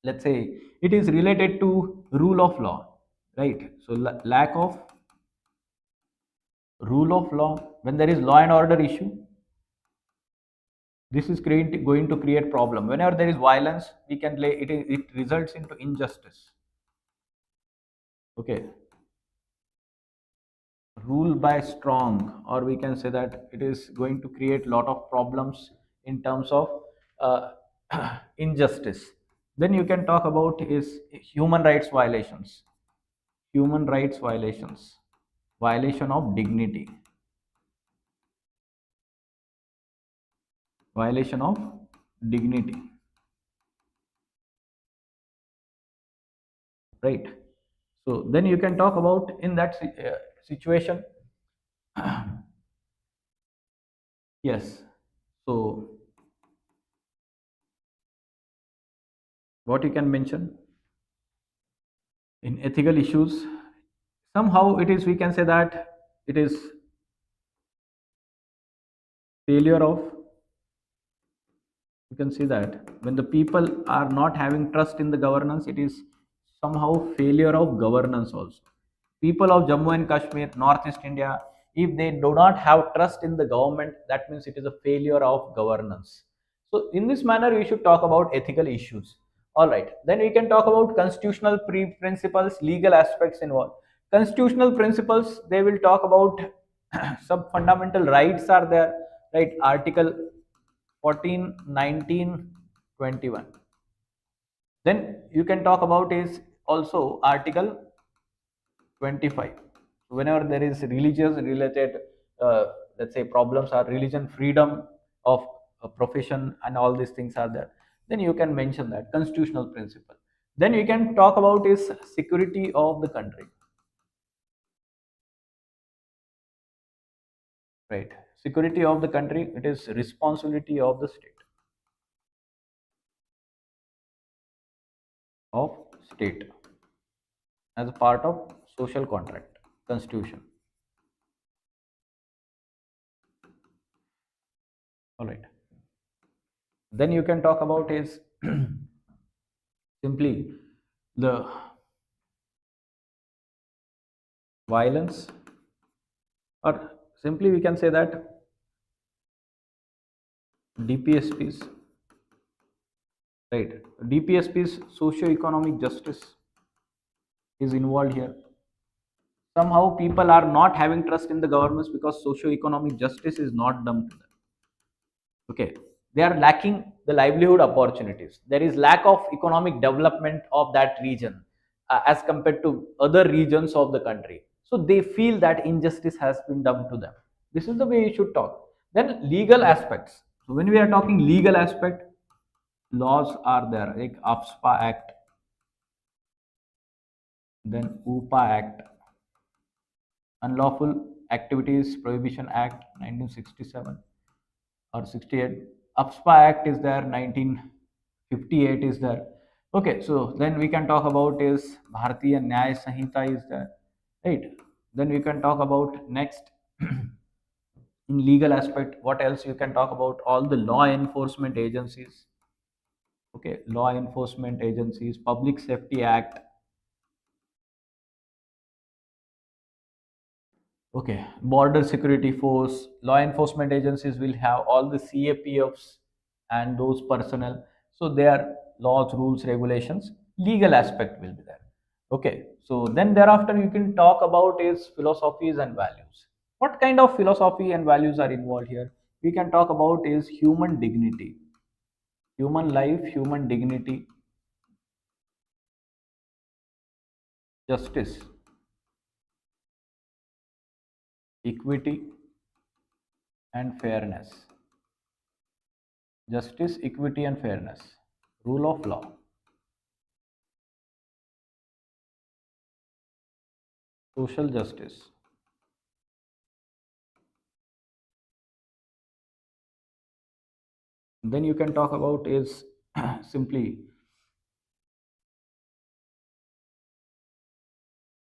[SPEAKER 1] let's say it is related to rule of law, right? So lack of rule of law. When there is law and order issue, this is going to create problem. Whenever there is violence, we can lay it results into injustice. Okay, rule by strong, or we can say that it is going to create lot of problems in terms of uh, injustice. Then you can talk about is human rights violations, human rights violations, violation of dignity, violation of dignity, right? So then you can talk about in that situation. Yes, so what you can mention in ethical issues, somehow it is, we can say that it is failure of, you can see that when the people are not having trust in the governance, it is somehow failure of governance also. People of Jammu and Kashmir, Northeast India, if they do not have trust in the government, that means it is a failure of governance. So in this manner we should talk about ethical issues. All right, then we can talk about constitutional principles, legal aspects involved. Constitutional principles, they will talk about some fundamental rights are there, right? Article 14, 19, 21. Then you can talk about is also Article 25. Whenever there is religious related, let's say problems or religion freedom of profession and all these things are there, then you can mention that constitutional principle. Then you can talk about is security of the country, right? Security of the country, it is responsibility of the of state as a part of social contract, constitution. All right. Then you can talk about is simply the violence, or simply we can say that DPSPs, right? DPSPs, socio-economic justice is involved here. Somehow people are not having trust in the governments because socio-economic justice is not done to them. Okay, they are lacking the livelihood opportunities, there is lack of economic development of that region as compared to other regions of the country, so they feel that injustice has been done to them. This is the way you should talk. Then legal aspects, so when we are talking legal aspect, laws are there like APSPA Act, then UPA Act, Unlawful Activities Prohibition Act 1967 or 68. APSPA Act is there, 1958 is there. Okay, so then we can talk about is Bharatiya Nyaya Sanhita is there, right? Then we can talk about next in legal aspect. What else you can talk about? All the law enforcement agencies. Okay, law enforcement agencies, Public Safety Act. Okay, border security force, law enforcement agencies will have all the CAPFs and those personnel. So their laws, rules, regulations, legal aspect will be there. Okay, so then thereafter you can talk about is philosophies and values. What kind of philosophy and values are involved here? We can talk about is human dignity, human life, human dignity, justice, equity, and fairness. Justice, equity, and fairness, rule of law, social justice. Then you can talk about is simply,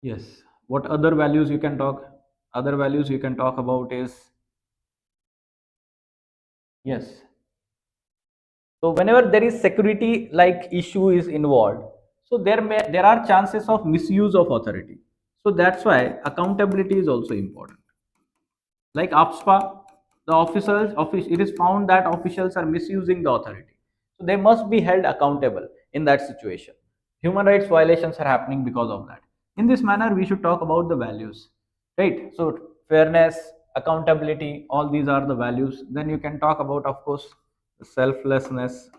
[SPEAKER 1] yes, what other values you can talk, other values you can talk about is, yes, so whenever there is security like issue is involved, so there are chances of misuse of authority, so that's why accountability is also important. Like APSPA, the it is found that officials are misusing the authority. So they must be held accountable in that situation. Human rights violations are happening because of that. In this manner, we should talk about the values, right? So fairness, accountability, all these are the values. Then you can talk about, of course, selflessness,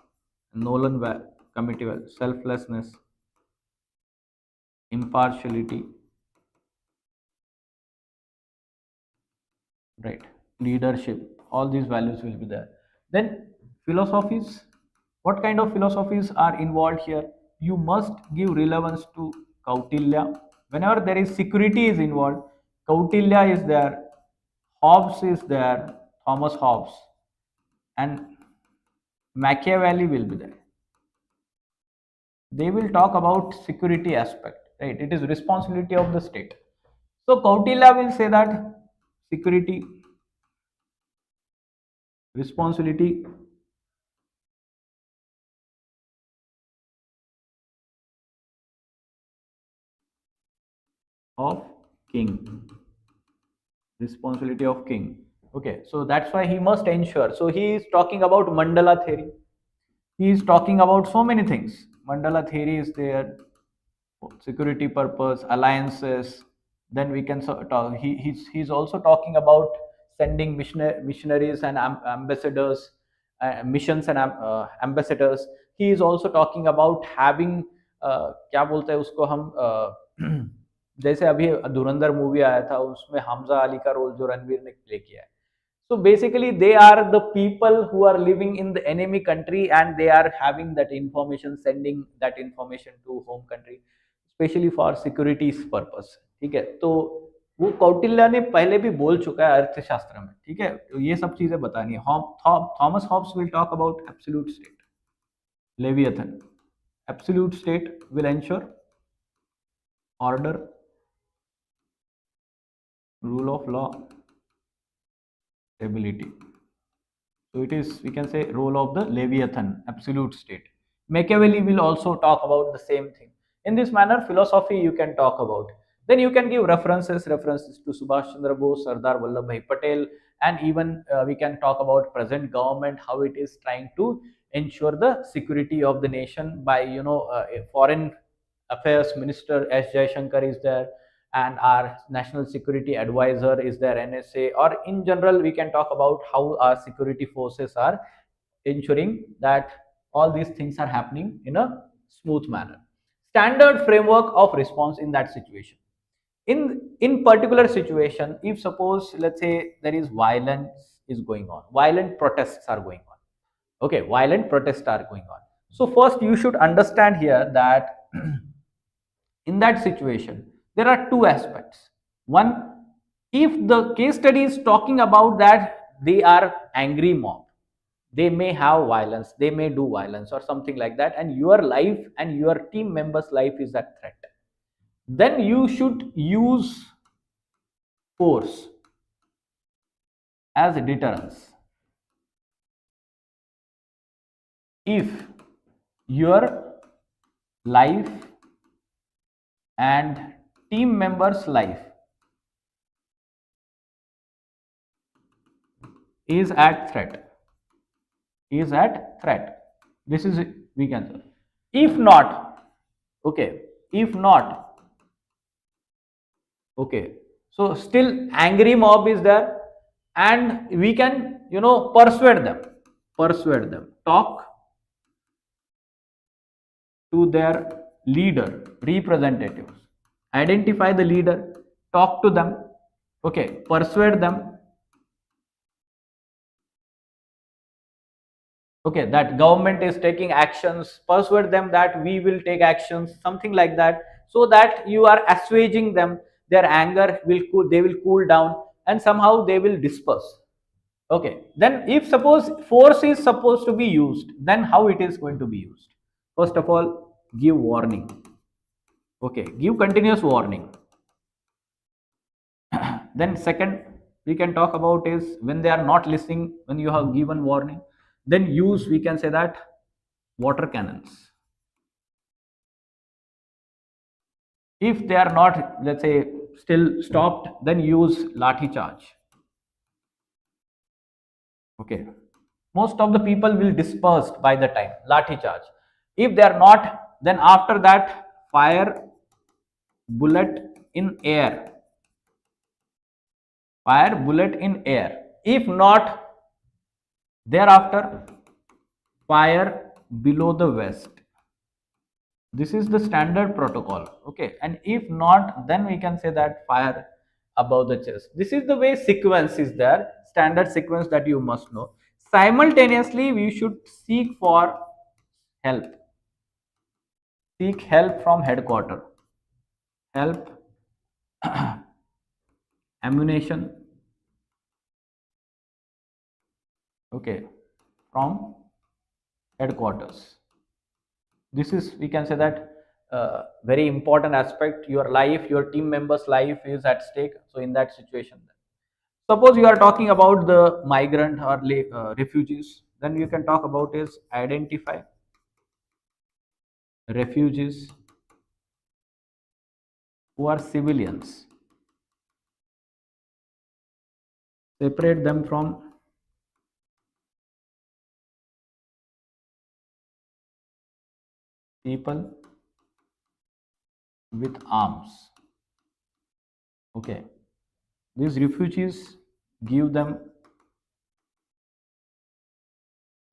[SPEAKER 1] Nolan committee, selflessness, impartiality, right? Leadership, all these values will be there. Then philosophies, what kind of philosophies are involved here? You must give relevance to Kautilya. Whenever there is security is involved, Kautilya is there, Hobbes is there, Thomas Hobbes, and Machiavelli will be there. They will talk about security aspect, right? It is responsibility of the state. So Kautilya will say that security, responsibility of king, responsibility of king. Okay, so that's why he must ensure. So he is talking about mandala theory, he is talking about so many things. Mandala theory is there, security purpose, alliances. Then we can talk. He's also talking about sending missionaries and ambassadors, missions and ambassadors. He is also talking about having क्या बोलते हैं उसको हम जैसे अभी धुरंधर movie आया था उसमें हमजा अली का रोल जो रणवीर ने प्ले किया है. So basically, they are the people who are living in the enemy country and they are having that information, sending that information to home country, specially for securities purpose. ठीक है, तो वो कौटिल्य ने पहले भी बोल चुका है अर्थशास्त्र में. ठीक है, तो ये सब चीजें बतानी है. Thomas Hobbes will talk about absolute state, leviathan. Absolute state will ensure order, rule of law, stability. So it is, we can say, role of the Leviathan, absolute state. Machiavelli will also talk about the same thing. In this manner, philosophy you can talk about. Then you can give references to Subhash Chandra Bose, Sardar Vallabhbhai Patel, and even we can talk about present government, how it is trying to ensure the security of the nation by, a foreign affairs minister S. Jaishankar is there, and our national security advisor is there, NSA. Or in general we can talk about how our security forces are ensuring that all these things are happening in a smooth manner. Standard framework of response in that situation. In particular situation, if suppose let's say there is violence is going on, violent protests are going on. Okay, violent protests are going on. So first you should understand here that in that situation there are two aspects. One, if the case study is talking about that they are angry mob, they may have violence, they may do violence or something like that, and your life and your team members life is at threat, then you should use force as a deterrence. If your life and team members life is at threat, this is, we can say. If not, okay, if not, okay, so still angry mob is there, and we can, persuade them, talk to their leader, representatives, identify the leader, talk to them, okay, persuade them, okay, that government is taking actions, persuade them that we will take actions, something like that, so that you are assuaging them, their anger will cool, they will cool down, and somehow they will disperse. Okay, then if suppose force is supposed to be used, then how it is going to be used? First of all, give warning. Okay, give continuous warning. Then second we can talk about is when they are not listening, when you have given warning, then use, we can say that, water cannons. If they are not, let's say, still stopped, then use lathi charge. Okay, most of the people will dispersed by the time lathi charge. If they are not, then after that fire bullet in air, fire bullet in air. If not, thereafter fire below the vest. This is the standard protocol. Okay, and if not, then we can say that fire above the chest. This is the way sequence is there, standard sequence that you must know. Simultaneously we should seek for help, seek help from headquarter, help, ammunition, okay, from headquarters. This is, we can say that, very important aspect. Your life, your team members life is at stake. So in that situation, suppose you are talking about the migrant or refugees, then you can talk about is identify refugees who are civilians, separate them from people with arms. Okay, these refugees, give them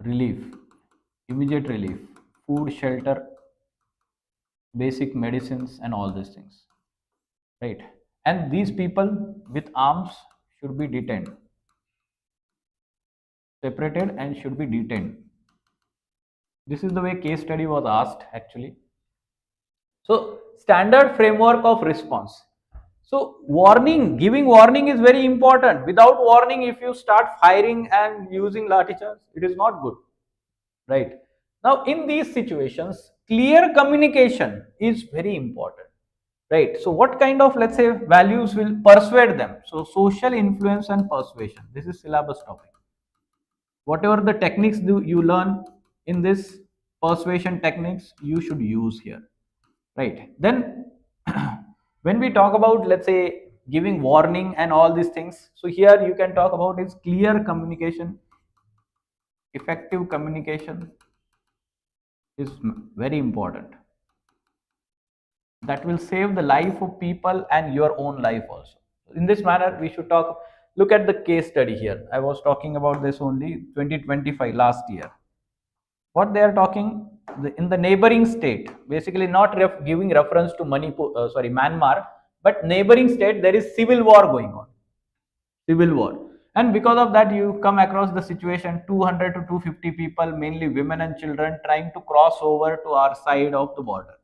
[SPEAKER 1] relief, immediate relief, food, shelter, basic medicines, and all these things, right? And these people with arms should be detained, separated, and should be detained. This is the way case study was asked actually. So standard framework of response. So warning, giving warning is very important. Without warning, if you start firing and using lathi charge, it is not good, right? Now in these situations, clear communication is very important, right? So what kind of, let's say, values will persuade them? So social influence and persuasion. This is syllabus topic. Whatever the techniques do you learn in this persuasion techniques, you should use here, right? Then when we talk about, let's say, giving warning and all these things, so here you can talk about is clear communication, effective communication is very important. That will save the life of people and your own life also. In this manner we should talk. Look at the case study here. I was talking about this only 2025 last year. What they are talking, in the neighboring state, basically not giving reference to Myanmar, but neighboring state, there is civil war going on, civil war. And because of that, you come across the situation, 200 to 250 people, mainly women and children, trying to cross over to our side of the border.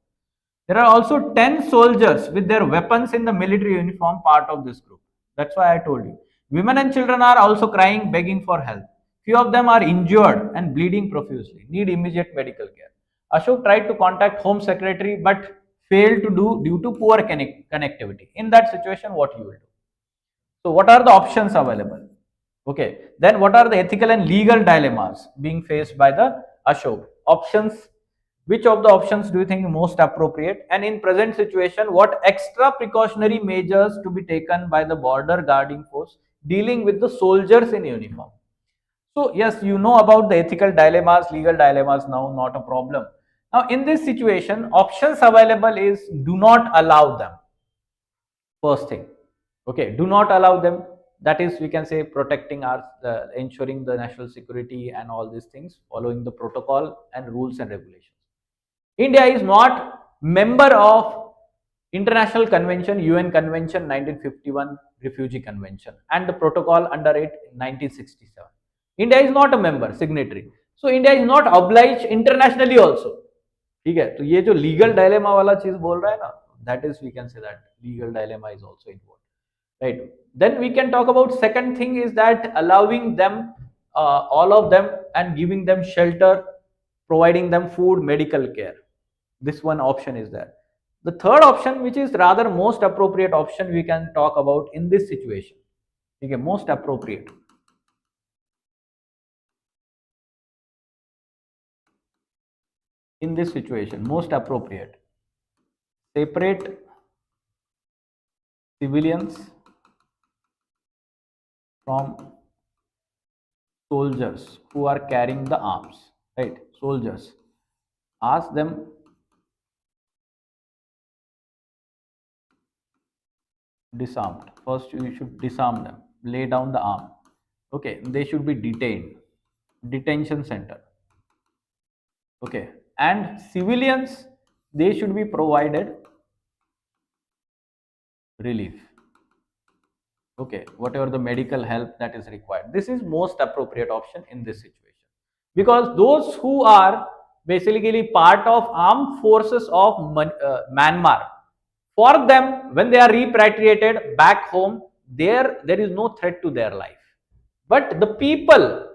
[SPEAKER 1] There are also 10 soldiers with their weapons in the military uniform part of this group. That's why I told you. Women and children are also crying, begging for help. Few of them are injured and bleeding profusely, need immediate medical care. Ashok tried to contact Home Secretary but failed to do due to poor connectivity. In that situation, what you will do? So what are the options available? Okay, then what are the ethical and legal dilemmas being faced by the Ashok? Options, which of the options do you think most appropriate? And in present situation, what extra precautionary measures to be taken by the border guarding force dealing with the soldiers in uniform? So yes, you know about the ethical dilemmas, legal dilemmas now, not a problem. Now in this situation, options available is do not allow them. First thing, okay, do not allow them. That is, we can say, protecting our, ensuring the national security and all these things, following the protocol and rules and regulations. India is not member of International Convention, UN Convention 1951, Refugee Convention, and the protocol under it in 1967. India is not a member, signatory. So India is not obliged internationally also. ठीक है, तो ये जो legal dilemma वाला चीज बोल रहा है ना, that is, we can say that legal dilemma is also involved, right? Then we can talk about second thing is that allowing them, all of them, and giving them shelter, providing them food, medical care. This one option is there. The third option, which is rather most appropriate option, we can talk about in this situation. Okay, most appropriate. In this situation, most appropriate. Separate civilians from soldiers who are carrying the arms, right? Soldiers. Ask them disarmed. First, you should disarm them, lay down the arm. Okay, they should be detained. Detention center. Okay, and civilians, they should be provided relief. Okay, whatever the medical help that is required. This is most appropriate option in this situation, because those who are basically part of armed forces of Myanmar, for them, when they are repatriated back home, there is no threat to their life. But the people,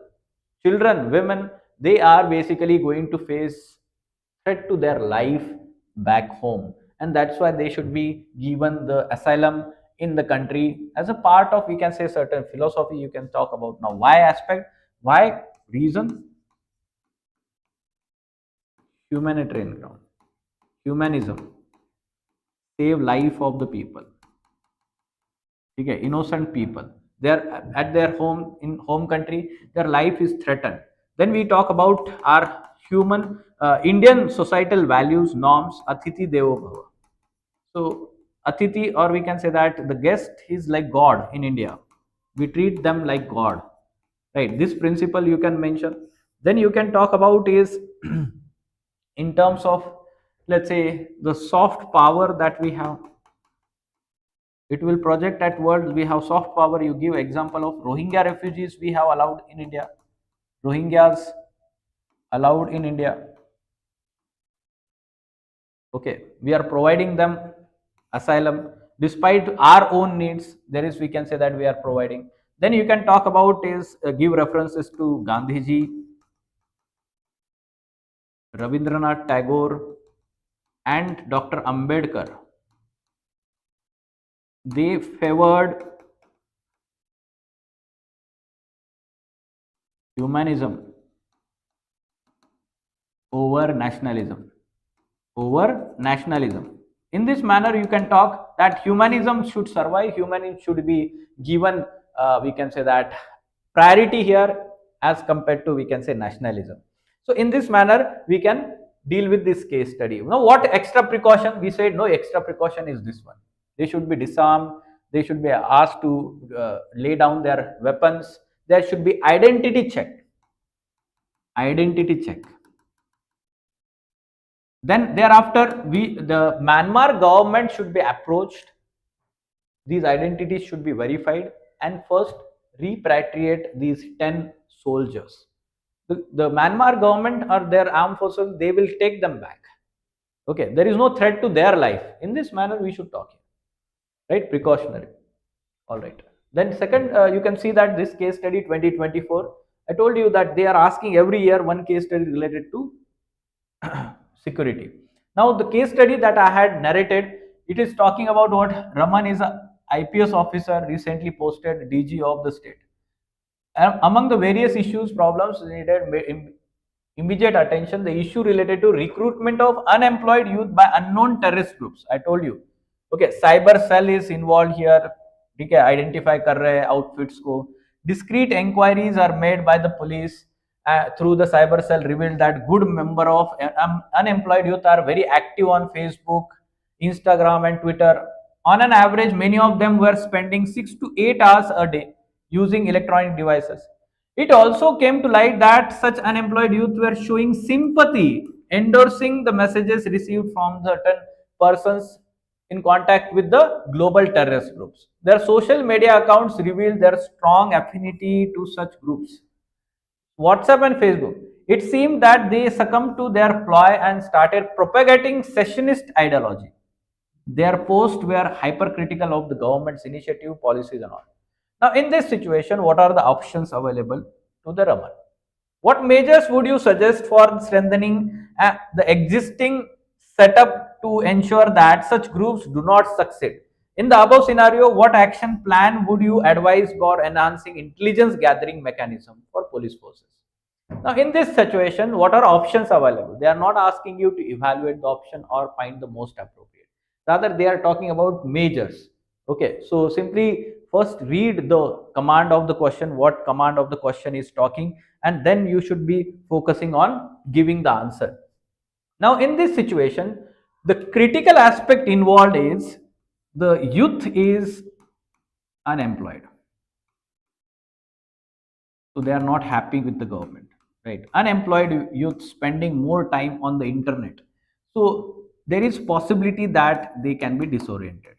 [SPEAKER 1] children, women, they are basically going to face threat to their life back home, and that's why they should be given the asylum in the country as a part of, we can say, certain philosophy. You can talk about now why aspect, why reason, humanitarian ground, humanism, save life of the people. Okay, innocent people, they're at their home, in home country, their life is threatened. Then we talk about our human, Indian societal values, norms, atiti devo bhava. So atiti, or we can say that the guest is like god in India. We treat them like god, right? This principle you can mention. Then you can talk about is in terms of, let's say, the soft power that we have. It will project at world we have soft power. You give example of Rohingya refugees we have allowed in India. Rohingyas allowed in India. Okay, we are providing them asylum despite our own needs. There is, we can say that we are providing. Then you can talk about is, give references to Gandhiji, Rabindranath Tagore, and Dr. Ambedkar. They favored humanism over nationalism. Over nationalism. In this manner, you can talk that humanism should survive, humanism should be given, we can say that, priority here as compared to, we can say, nationalism. So in this manner, we can deal with this case study. Now, what extra precaution? We said no extra precaution is this one. They should be disarmed. They should be asked to lay down their weapons. There should be identity check. Identity check. Then thereafter, the Myanmar government should be approached. These identities should be verified, and first repatriate these 10 soldiers. The Myanmar government or their armed forces, they will take them back. Okay, there is no threat to their life. In this manner, we should talk here, right? Precautionary. All right. Then second, you can see that this case study 2024. I told you that they are asking every year one case study related to security. Now, the case study that I had narrated, it is talking about what Raman is a IPS officer, recently posted DG of the state. Among the various issues, problems needed immediate attention, the issue related to recruitment of unemployed youth by unknown terrorist groups. I told you. Okay, cyber cell is involved here. ठीक है, identify कर रहे हैं outfits को. Discrete inquiries are made by the police through the cyber cell, revealed that good number of unemployed youth are very active on Facebook, Instagram, and Twitter. On an average, many of them were spending 6 to 8 hours a day using electronic devices. It also came to light that such unemployed youth were showing sympathy, endorsing the messages received from certain persons in contact with the global terrorist groups. Their social media accounts reveal their strong affinity to such groups. WhatsApp and Facebook. It seemed that they succumbed to their ploy and started propagating secessionist ideology. Their posts were hypercritical of the government's initiative, policies, and all. Now, in this situation, what are the options available to the Raman? What measures would you suggest for strengthening the existing setup to ensure that such groups do not succeed? In the above scenario, what action plan would you advise for enhancing intelligence gathering mechanism for police forces? Now, in this situation, what are options available? They are not asking you to evaluate the option or find the most appropriate. Rather, they are talking about measures. Okay, so simply first read the command of the question, what command of the question is talking, and then you should be focusing on giving the answer. Now, in this situation, the critical aspect involved is the youth is unemployed. So they are not happy with the government, right? Unemployed youth spending more time on the internet. So there is possibility that they can be disoriented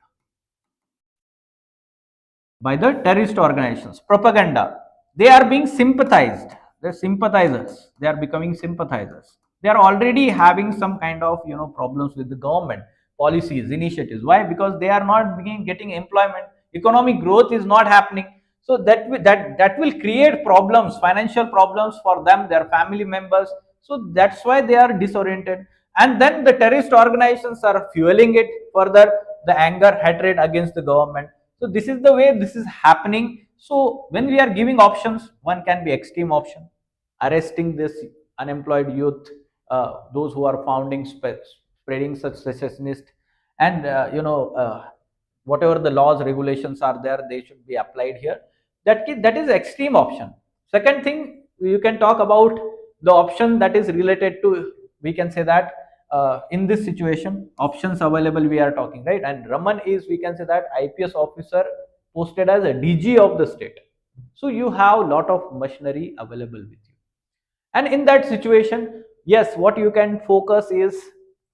[SPEAKER 1] by the terrorist organizations. Propaganda. They are being sympathized. They're sympathizers. They are becoming sympathizers. They are already having some kind of problems with the government policies, initiatives. Why? Because they are not getting employment. Economic growth is not happening. So that will create problems, financial problems for them, their family members. So that's why they are disoriented. and then the terrorist organizations are fueling it further, the anger, hatred against the government. So this is the way this is happening. So when we are giving options, one can be extreme option, arresting this unemployed youth, those who are founding, spreading such secessionist, and whatever the laws regulations are there, they should be applied here. That is extreme option. Second thing, you can talk about the option that is related to, we can say that, in this situation options available we are talking, right? And Raman is, we can say that, IPS officer posted as a DG of the state. So you have a lot of machinery available with you, and in that situation, yes, what you can focus is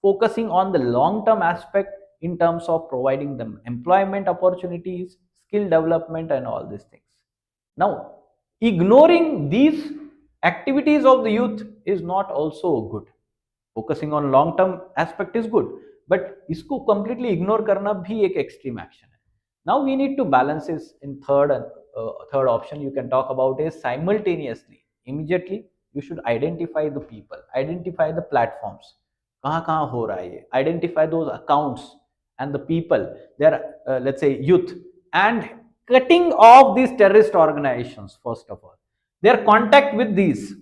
[SPEAKER 1] focusing on the long term aspect in terms of providing them employment opportunities, skill development, and all these things. Now, ignoring these activities of the youth is not also good. Focusing on long term aspect is good, but इसको completely ignore करना भी एक extreme action है. Now we need to balance this in third option you can talk about is simultaneously, immediately you should identify the people, identify the platforms, कहाँ हो रहा है ये, identify those accounts and the people, their let's say youth, and cutting off these terrorist organizations first of all, their contact with these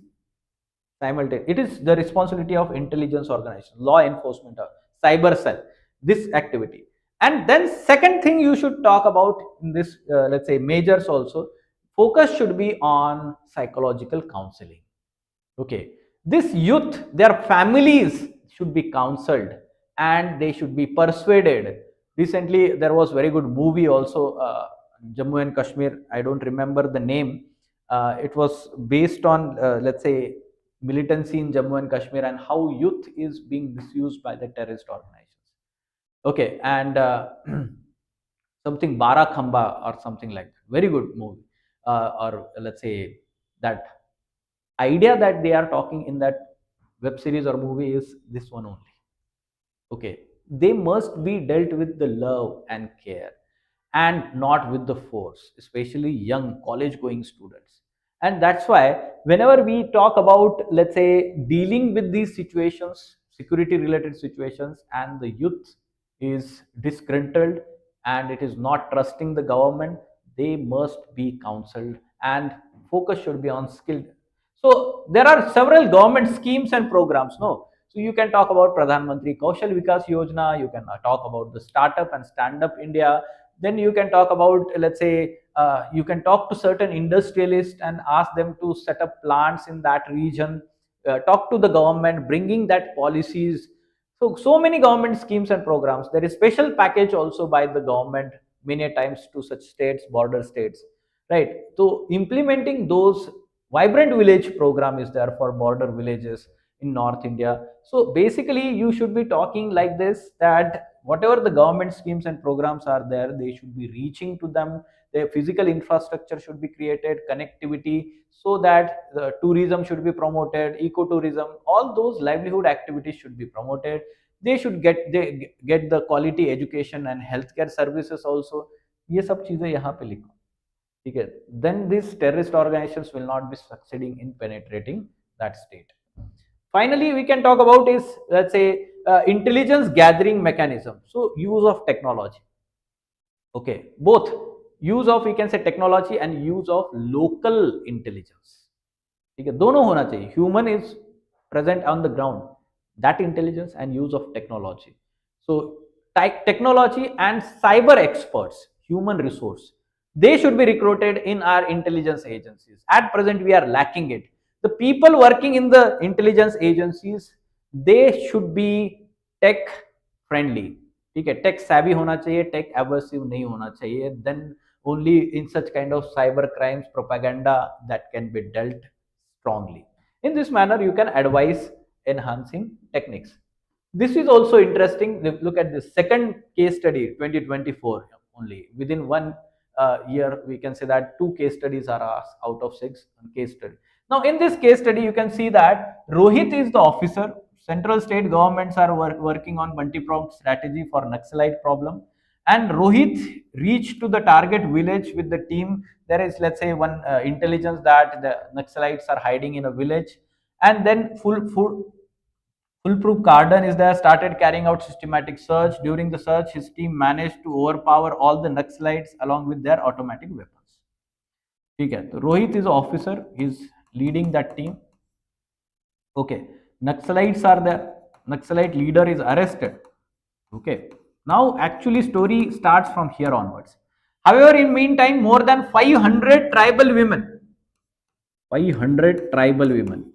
[SPEAKER 1] simultaneously. It is the responsibility of intelligence organization, law enforcement, or cyber cell, this activity. And then second thing you should talk about in this, let's say, measures also, focus should be on psychological counseling. Okay, this youth, their families should be counseled and they should be persuaded. Recently there was very good movie also, Jammu and Kashmir, I don't remember the name. It was based on, let's say, militancy in Jammu and Kashmir and how youth is being misused by the terrorist organizations. Okay, and something Bara Khamba or something like that, very good movie, or let's say that idea that they are talking in that web series or movie is this one only. Okay, they must be dealt with the love and care and not with the force, especially young college going students. And that's why whenever we talk about, let's say, dealing with these situations, security related situations, and the youth is disgruntled and it is not trusting the government, they must be counseled and focus should be on skill. So there are several government schemes and programs, no? So you can talk about Pradhan Mantri Kaushal Vikas Yojana, you can talk about the Startup and Stand Up India, then you can talk about, let's say, you can talk to certain industrialists and ask them to set up plants in that region, talk to the government, bringing that policies. So many government schemes and programs. There is special package also by the government many times to such states, border states, right? So implementing those, vibrant village program is there for border villages in North India. So basically you should be talking like this, that whatever the government schemes and programs are there, they should be reaching to them. Their physical infrastructure should be created, connectivity, so that the tourism should be promoted, ecotourism, all those livelihood activities should be promoted. They get the quality education and healthcare services also. ये सब चीजें यहाँ पे लिखो, ठीक है? Then these terrorist organizations will not be succeeding in penetrating that state. Finally, we can talk about is, let's say, intelligence gathering mechanism. So use of technology. Okay, both use of, we can say, technology and use of local intelligence. ठीक है, दोनों होना चाहिए. Human is present on the ground, that intelligence and use of technology. So technology and cyber experts, human resource, they should be recruited in our intelligence agencies. At present we are lacking it. The people working in the intelligence agencies, they should be tech friendly, ठीक है, tech savvy होना चाहिए, tech aversive नहीं होना चाहिए. Then only in such kind of cyber crimes propaganda that can be dealt strongly. In this manner you can advise enhancing techniques. This is also interesting. Look at this second case study, 2024 only. Within one year, we can say that 2 case studies are asked out of 6 case study. Now, in this case study, you can see that Rohit is the officer. Central state governments are working on multi-pronged strategy for Naxalite problem. And Rohit reached to the target village with the team. There is, let's say, one intelligence that the Naxalites are hiding in a village. And then Foolproof Cardon is there, started carrying out systematic search. During the search, his team managed to overpower all the Naxalites along with their automatic weapons. ठीक है, तो Rohit is officer, he's leading that team. Okay, Naxalites are there, Naxalite leader is arrested. Okay, now actually story starts from here onwards. However, in meantime, more than 500 tribal women, 500 tribal women,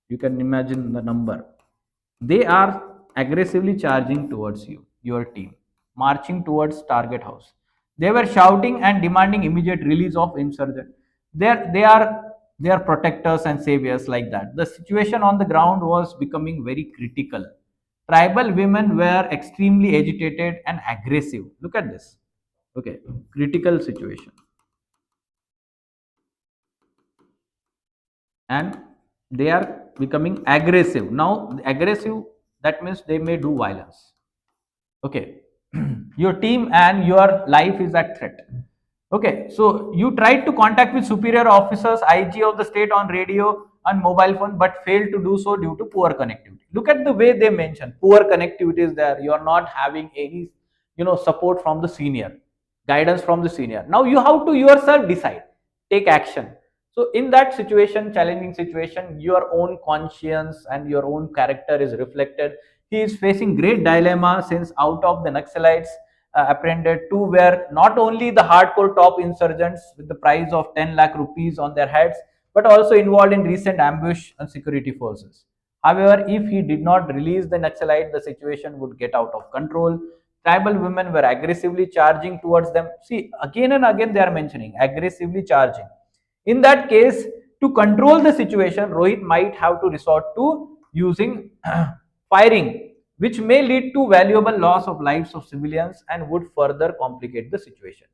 [SPEAKER 1] you can imagine the number, they are aggressively charging towards you, your team, marching towards target house. They were shouting and demanding immediate release of insurgent. They are protectors and saviors like that. The situation on the ground was becoming very critical. Tribal women were extremely agitated and aggressive. Look at this. Okay, critical situation. And they are becoming aggressive. Now, aggressive, that means they may do violence. Okay, your team and your life is at threat. Okay, so you tried to contact with superior officers, IG of the state on radio and mobile phone, but failed to do so due to poor connectivity. Look at the way they mention poor connectivity is there. You are not having any, support from the senior, guidance from the senior. Now you have to yourself decide, take action. So in that situation, challenging situation, your own conscience and your own character is reflected. He is facing great dilemma since out of the Naxalites apprehended, two were not only the hardcore top insurgents with the price of 10 lakh rupees on their heads, but also involved in recent ambush on security forces. However, if he did not release the Naxalite, the situation would get out of control. Tribal women were aggressively charging towards them. See, again and again they are mentioning aggressively charging. In that case, to control the situation, Rohit might have to resort to using firing, which may lead to valuable loss of lives of civilians and would further complicate the situation.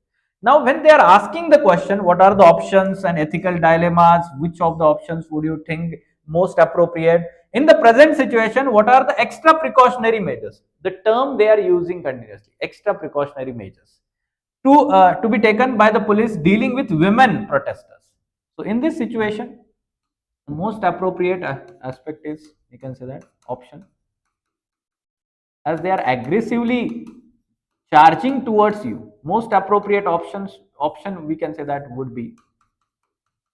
[SPEAKER 1] Now, when they are asking the question, what are the options and ethical dilemmas, which of the options would you think most appropriate? In the present situation, what are the extra precautionary measures? The term they are using continuously, extra precautionary measures to be taken by the police dealing with women protesters. So, in this situation, the most appropriate aspect is, you can say that option, as they are aggressively charging towards you, most appropriate option we can say that would be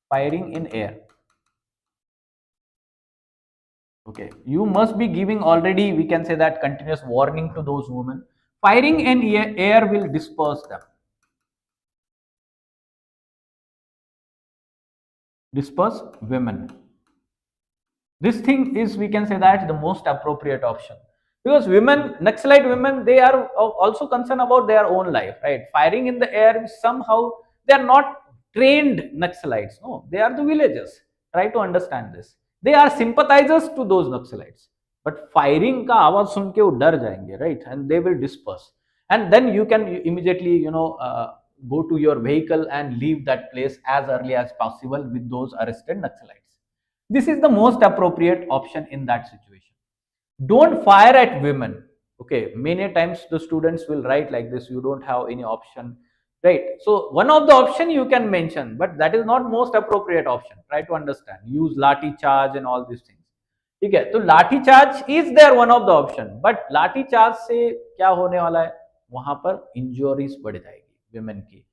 [SPEAKER 1] firing in air. Okay, you must be giving already, we can say that, continuous warning to those women. Firing in air will disperse them, disperse women. This thing is, we can say that, the most appropriate option, because women, Naxalite women, they are also concerned about their own life, right? Firing in the air, somehow they are not trained Naxalites, no, they are the villagers. Try to understand this. They are sympathizers to those Naxalites, but firing का आवाज सुन के वो डर जाएंगे, right? And they will disperse, and then you can immediately, go to your vehicle and leave that place as early as possible with those arrested Naxalites. This is the most appropriate option in that situation. Don't fire at women. Okay, many times the students will write like this, you don't have any option, right? So one of the option you can mention, but that is not most appropriate option. Try to understand. Use lathi charge and all these things. ठीक है, तो lathi charge is there one of the option, but lathi charge से क्या होने वाला है, वहां पर इंजरीज बढ़ जाएगी विमेन की,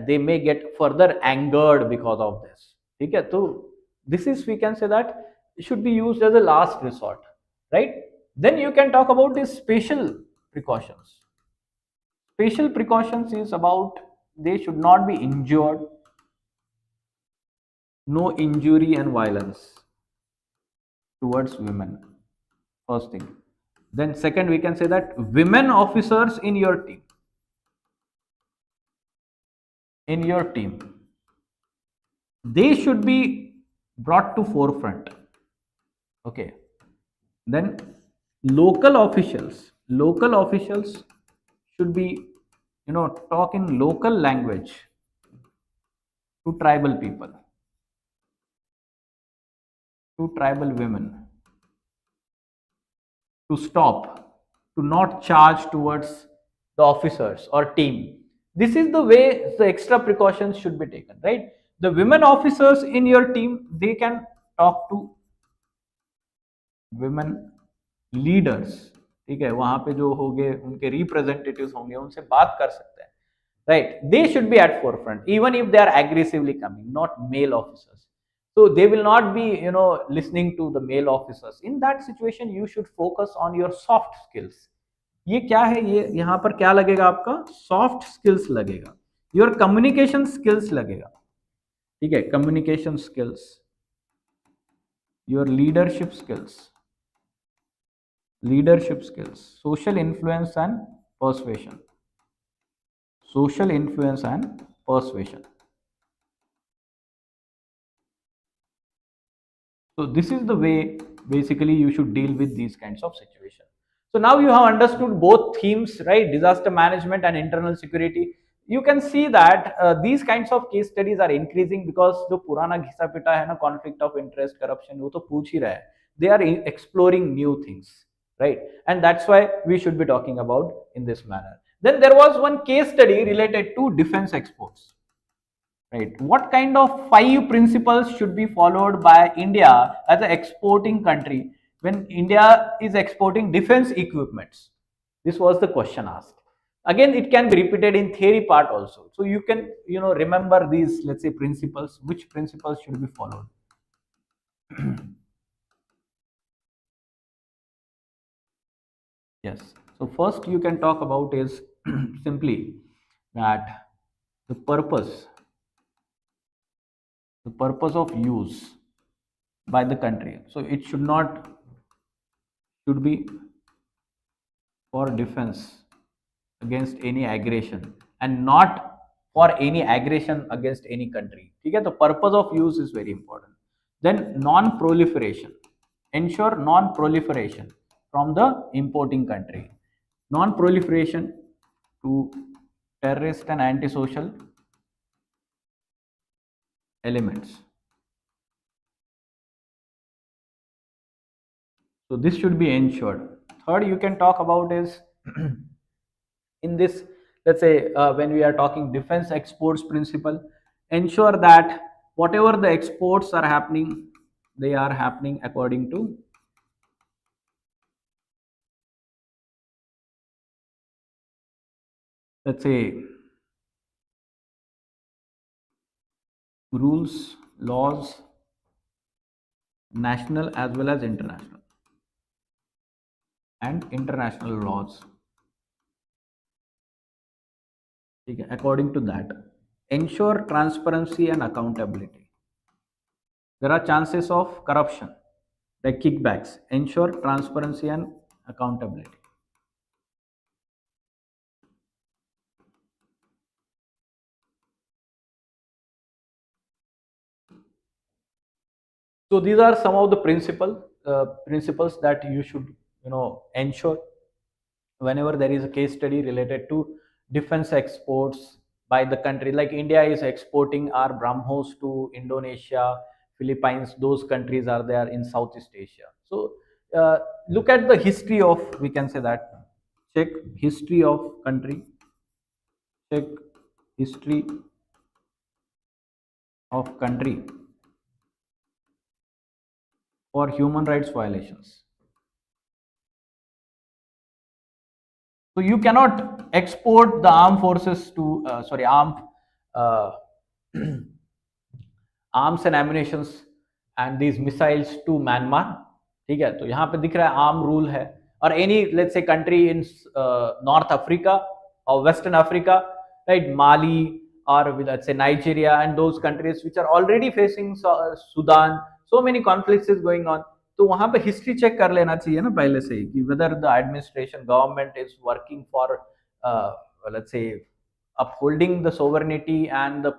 [SPEAKER 1] they may get further angered because of this. ठीक है, तो this is, we can say that, should be used as a last resort, right? Then you can talk about these special precautions. Special precautions is about they should not be injured, no injury and violence towards women, first thing. Then second, we can say that women officers in your team, they should be brought to forefront. Okay, then local officials should be, talk in local language to tribal people, to tribal women, to stop, to not charge towards the officers or team. This is the way the extra precautions should be taken, right? The women officers in your team, they can talk to women leaders, ठीक है, वहां पे जो होंगे उनके representatives होंगे, उनसे बात कर सकते हैं, right? They should be at forefront even if they are aggressively coming, not male officers. So they will not be, listening to the male officers. In that situation you should focus on your soft skills. ये क्या है, ये यहाँ पर क्या लगेगा, आपका soft skills लगेगा, योर कम्युनिकेशन स्किल्स लगेगा, ठीक है, communication skills, your leadership skills, social influence and persuasion, social influence and persuasion. So this is the way basically you should deal with these kinds of situations. So now you have understood both themes, right? Disaster management and internal security. You can see that these kinds of case studies are increasing because जो पुराना घिसा पिटा है ना, conflict of interest, corruption, वो तो पूछ ही रहा है. They are exploring new things, right? And that's why we should be talking about in this manner. Then there was one case study related to defense exports. Right. What kind of 5 principles should be followed by India as an exporting country when India is exporting defense equipments? This was the question asked. Again, it can be repeated in theory part also. So you can, remember these, let's say, principles. Which principles should be followed? Yes. So first you can talk about is simply that the purpose of use by the country. So it should be for defense against any aggression and not for any aggression against any country. Okay, the purpose of use is very important. Then non-proliferation. Ensure non-proliferation from the importing country. Non-proliferation to terrorist and antisocial elements. So this should be ensured. Third, you can talk about is in this, let's say, when we are talking defense exports principle, ensure that whatever the exports are happening, they are happening according to, let's say, rules, laws, national as well as international, and international laws. Okay, according to that, ensure transparency and accountability. There are chances of corruption like kickbacks. Ensure transparency and accountability. So these are some of the principles that you should, ensure whenever there is a case study related to defense exports by the country. Like India is exporting our BrahMos to Indonesia, Philippines. Those countries are there in Southeast Asia. So look at the history of, we can say that, check history of country, check history of country for human rights violations. So you cannot export the armed forces to, uh, arms and ammunitions and these missiles to Myanmar. ठीक है, तो यहाँ पे दिख रहा है arm rule है, और any let's say country in north Africa और वेस्टर्न अफ्रीका, राइट, माली और let's say Nigeria and those countries which are already facing Sudan, so many conflicts is going on. तो वहां पे हिस्ट्री चेक कर लेना चाहिए ना पहले से ही कि whether the administration government is working for let's say upholding the sovereignty and the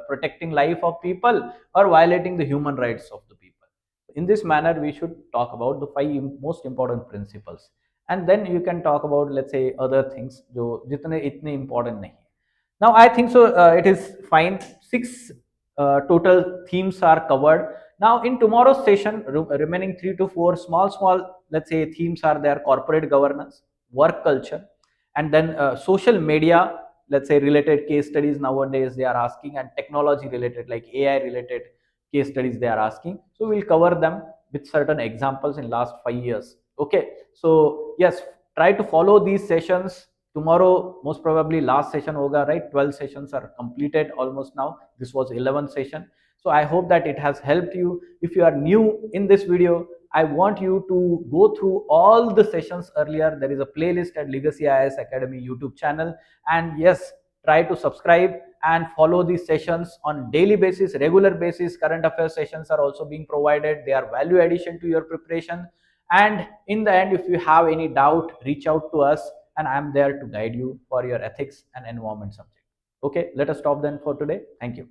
[SPEAKER 1] protecting life of people or violating the human rights of the people. In this manner we should talk about the 5 most important principles, and then you can talk about, let's say, other things जो जितने इतने important नहीं है. Now I think so it is fine. 6 total themes are covered. Now in tomorrow's session, remaining 3 to 4 small, let's say, themes are there: corporate governance, work culture, and then social media, let's say, related case studies nowadays they are asking, and technology related like AI related case studies they are asking. So we'll cover them with certain examples in last 5 years. Okay, so yes, try to follow these sessions. Tomorrow most probably last session hoga, right? 12 sessions are completed almost now. This was 11th session. So I hope that it has helped you. If you are new in this video, I want you to go through all the sessions earlier. There is a playlist at Legacy IAS Academy YouTube channel, and yes, try to subscribe and follow these sessions on daily basis, regular basis. Current affairs sessions are also being provided. They are value addition to your preparation. And in the end, if you have any doubt, reach out to us, and I'm there to guide you for your ethics and environment subject. Okay, let us stop then for today. Thank you.